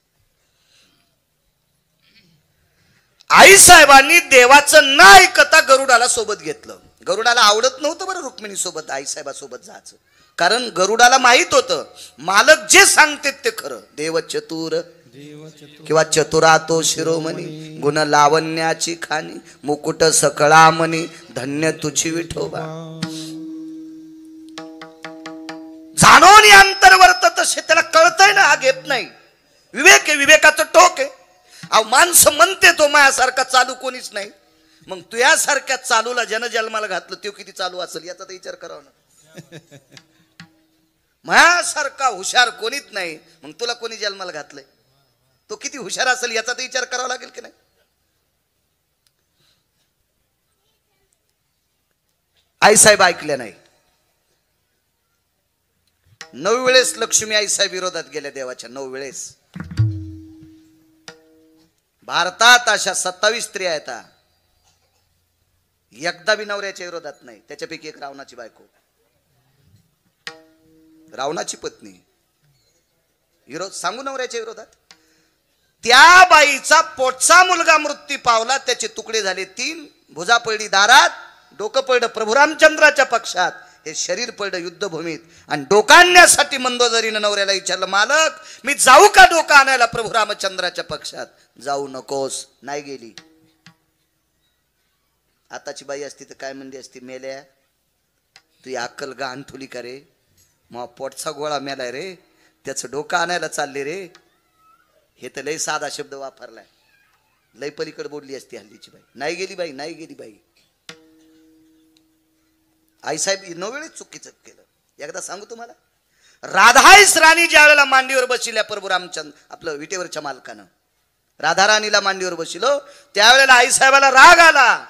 आई साहेबांनी देवाचं न ऐकता गरुडाला सोबत घेतलं. गरुडाला आवडत नव्हतं बरं रुक्मिणी सोबत आई साहेबासोबत जायचं, कारण गरुडाला माहित होतं मालक जे सांगते ते खरं. देव चतुर किंवा चतुरा तो शिरोमणी, गुण लावण्याची खाणी, मुकुट सकळामणी, धन्य तुझी विठोबा. जाणून अंतर्वर्त तसे त्याला कळतंय ना, हा घेत नाही. विवेक आहे, विवेकाचं टोक आहे. अहो माणसं म्हणते तो मायासारखा चालू कोणीच नाही. मग तू यासारख्या चालूला जनजन्माला घातलं, तो किती चालू असेल याचा तर विचार करावा ना. मायासारखा हुशार कोणीच नाही, मग तुला कोणी जन्माला घातलंय, तो किती हुशार असेल याचा तर विचार करावा लागेल की नाही. आई साहेब ऐकल्या नाही. 9 वेळेस लक्ष्मी आई साहेब विरोधात गेल्या देवाच्या. 9 वेळेस. भारतात अशा 27 स्त्रिया आहेत, एकदा बी नवऱ्याच्या विरोधात नाही. त्याच्यापैकी एक रावणाची बायको, रावणाची पत्नी विरोध सांगू नवऱ्याच्या विरोधात. त्या बाईचा पोटचा मुलगा मृत्यू पावला, त्याचे तुकडे झाले 3, भुजा पडली दारात, डोकं पडलं प्रभू रामचंद्राच्या पक्षात, हे शरीर पडलं युद्धभूमीत. आणि डोका आणण्यासाठी मंदोदरीनं नवऱ्याला विचारलं मालक मी जाऊ का डोका आणायला प्रभू रामचंद्राच्या पक्षात? जाऊ नकोस. नाही गेली. आताची बाई असती तर काय म्हणली असती, मेल्या तू अक्कल गाण ठुली का रे, मग पोटचा गोळा मेलाय रे, त्याचं डोकं आणायला चालले रे. हे तर लय साधा शब्द वापरलाय, लय पलीकडे बोलली असती हल्लीची बाई. नाही गेली बाई, नाही गेली बाई. आईसाहेब 9 वेळेस चुकीचं केलं. एकदा सांगू तुम्हाला, राधाईस राणी ज्या वेळेला मांडीवर बसल्या प्रभू रामचंद्र आपलं विटेवरच्या मालकानं राधा राणीला मांडीवर बसलो, त्यावेळेला आईसाहेबाला राग आला,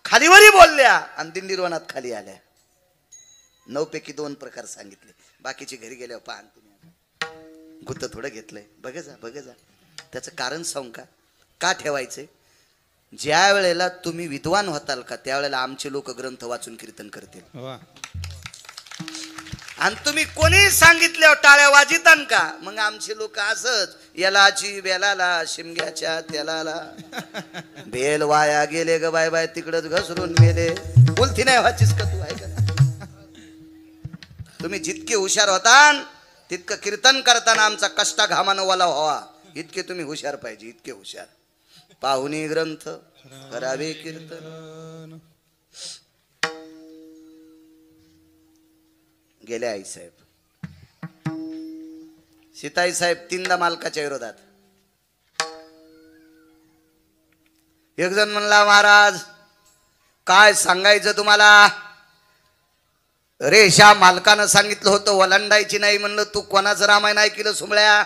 खालीवरी बोलल्या आणि दिंडीरवनात खाली आल्या. 9 पैकी 2 प्रकार सांगितले, बाकीचे घरी गेल्यावर पाहन तुम्ही गुत्त थोडं घेतलंय. बघ जा त्याचं कारण सांगू का ठेवायचंय? ज्या वेळेला तुम्ही विद्वान होताल का त्यावेळेला आमचे लोक ग्रंथ वाचून कीर्तन करतील. आणि तुम्ही कोणी सांगितल्यावर टाळ्या वाजितान का? मग आमचे लोक असच यालाची बेलाला शिमग्याच्या तेलाला बेल वाया गेले ग बाय बाय तिकडच घसरून मेले. बोलती नाही वाचिस का तू? आहे का? तुम्ही जितके हुशार होतान तितकं कीर्तन करताना आमचा कष्टा घामानं वाला व्हावा इतके तुम्ही हुशार पाहिजे. इतके हुशार. पाहुणी ग्रंथ करावे कीर्तन. गेले आई साहेब. सीताई साहेब तीनदा मालकाच्या विरोधात. एक जण म्हणला महाराज काय सांगायचं तुम्हाला, रेषा मालकानं सांगितलं होतं वलांडायची नाही. म्हणलं तू कोणाचं रामायण ऐकलं सुमळ्या?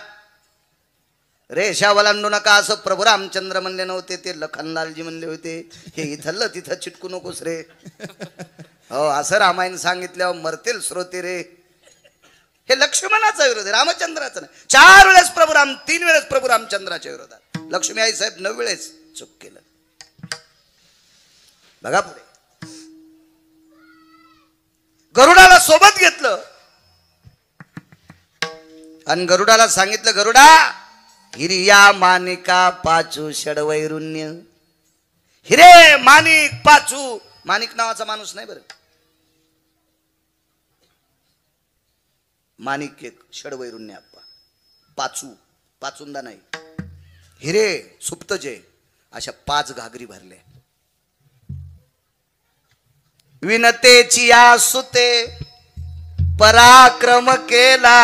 रेषा वलांडू नका असं प्रभू रामचंद्र म्हणले नव्हते, ते लखनलालजी म्हणले होते. हे इथलं तिथं चिटकू नकोस रे. हो असं रामायण सांगितल्यावर मरतील श्रोते रे. हे लक्ष्मणाचा विरोध आहे, रामचंद्राचा नाही. 4 वेळेस प्रभू राम, 3 वेळेस प्रभू रामचंद्राच्या विरोधात. लक्ष्मी आई साहेब 9 वेळेस चूक केलं. बघा पुढे. गरुडाला सोबत घेतलं आणि गरुडाला सांगितलं गरुडा हिरिया मानिका पाचू षडवैरुण्य. हिरे माणिक पाचू. माणिक नावाचा माणूस नाही बरं. माणिक एक, षडवैरुण्य आप्पा. पाचू पाचुंदा नाही. हिरे सुप्तजय अशा 5 घागरी भरल्या. विनतेची या सुते पराक्रम केला.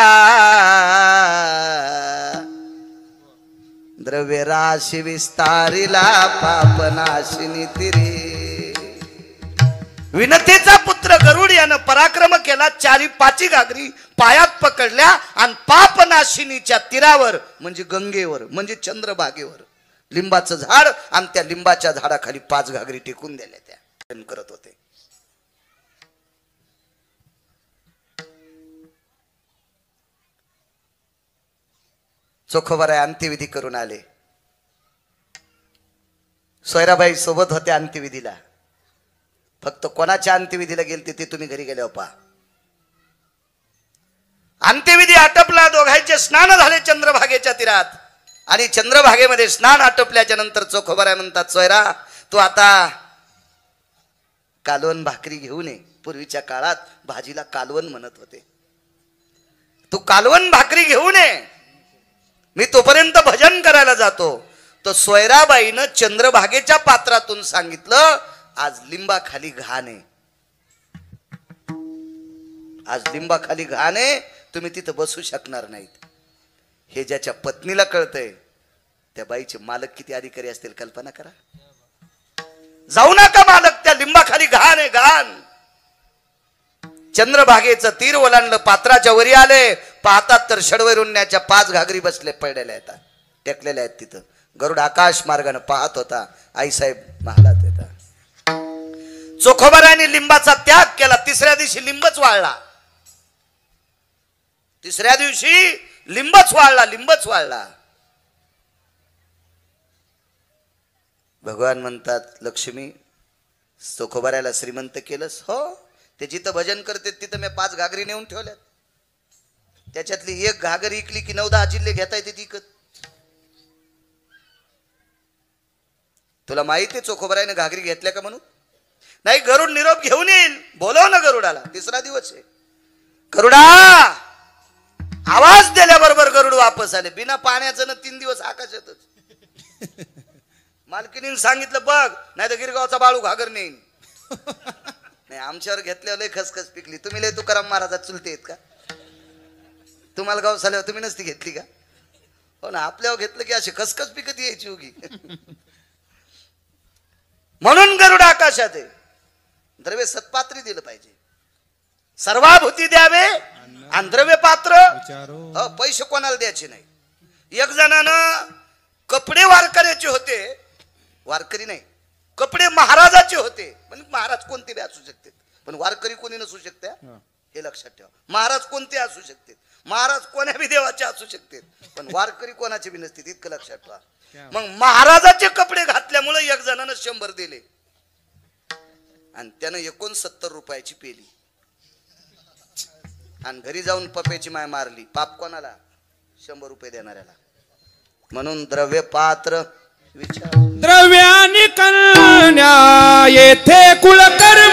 द्रव्य राशी विस्तारिला पापनाशिनी तिरे. विनतेचा पुत्र गरुड यानं पराक्रम केला. 4-5 घागरी पायात पकडल्या आणि पापनाशिनीच्या तीरावर म्हणजे गंगेवर म्हणजे चंद्रभागेवर लिंबाचं झाड आणि त्या लिंबाच्या झाडाखाली 5 घागरी टेकून दिल्या. त्या करत होते. चोखोबाराय अंत्यविधी करून आले. सोयराबाई सोबत होत्या अंत्यविधीला. फक्त कोणाच्या अंत्यविधीला गेलते ते तुम्ही घरी गेल्यावर पहा. अंत्यविधी आटपला. दोघांचे स्नान झाले चंद्रभागेच्या तीरात. आणि चंद्रभागेमध्ये स्नान आटपल्याच्या नंतर चोखोबाराय म्हणतात सोयरा तू आता कालवण भाकरी घेऊन ये. पूर्वीच्या काळात भाजीला कालवण म्हणत होते. तू कालवण भाकरी घेऊन ये, मी तोपर्यंत भजन करायला जातो. तो सोयराबाईनं चंद्रभागेच्या पात्रातून सांगितलं आज लिंबाखाली घाण आहे. आज लिंबाखाली घाण आहे, तुम्ही तिथं बसू शकणार नाहीत. हे ज्याच्या पत्नीला कळतंय त्या बाईचे मालक किती अधिकारी असतील कल्पना करा. जाऊ नका मालक, त्या लिंबाखाली घाण आहे घाण. चंद्रभागेचं तीर ओलांडलं. पात्राच्या वरी आले. पाहतात तर षडवैरुण्याच्या 5 घागरी बसले पडलेल्या आहेत, टेकलेल्या आहेत तिथं. गरुड आकाश मार्गाने पाहत होता. आईसाहेब महालात येतात. चोखोबाराने लिंबाचा त्याग केला. 3ऱ्या दिवशी लिंबच वाळला. 3ऱ्या दिवशी लिंबच वाळला. लिंबच वाळला. भगवान म्हणतात लक्ष्मी चोखोबाराला श्रीमंत केलंस. हो, ते जिथं भजन करते तिथं मी 5 घागरी नेऊन ठेवल्यात. त्याच्यातली 1 घागरी इकली की 9-10 जिल्हे घेता येते तिकत. तुला माहिती आहे चोखोबाराने घागरी घेतल्या का म्हणून? नाही, गरुड निरोप घेऊन येईल. बोलव ना गरुडाला. 3रा दिवस आहे. गरुडा आवाज दिल्याबरोबर गरुड वापस आले. बिना पाण्याचं ना 3 दिवस आकाशातच. मालकीने सांगितलं बघ नाही तर गिरगावचा बाळू घागर नेईन. नाही, आमच्यावर घेतल्यावर लय खसखस पिकली. तुम्ही लय तुकाराम महाराजात चुलते आहेत का? तुम्हाला गाव झाल्यावर तुम्ही नसती घेतली का? हो ना, आपल्यावर घेतलं की अशी खसखस पिकत यायची उगी. म्हणून गरुड आकाशात आहे. द्रव्य सत्पात्री दिलं पाहिजे. सर्वाभूती द्यावे आणि द्रव्य पात्र पैसे कोणाला द्यायचे नाही. एक जणानं कपडे वारकऱ्याचे होते. वारकरी नाही, कपडे महाराजाचे होते. पण महाराज कोणते बी असू शकते, पण वारकरी कोणी नसू शकते. हे लक्षात ठेवा. महाराज कोणते असू शकते, महाराज कोण्या बी देवाचे असू शकते, पण वारकरी कोणाचे बी नसते. इतकं लक्षात ठेवा. मग महाराजाचे कपडे घातल्यामुळे एक जणानं 100 दिले आणि त्यानं 69 रुपयाची पेली. आणि घरी जाऊन पप्याची माय मारली, पाप कोणाला? 100 रुपये देणाऱ्याला. म्हणून द्रव्य पात्र विचार द्रव्यानी कन्या येथे कुलकर्म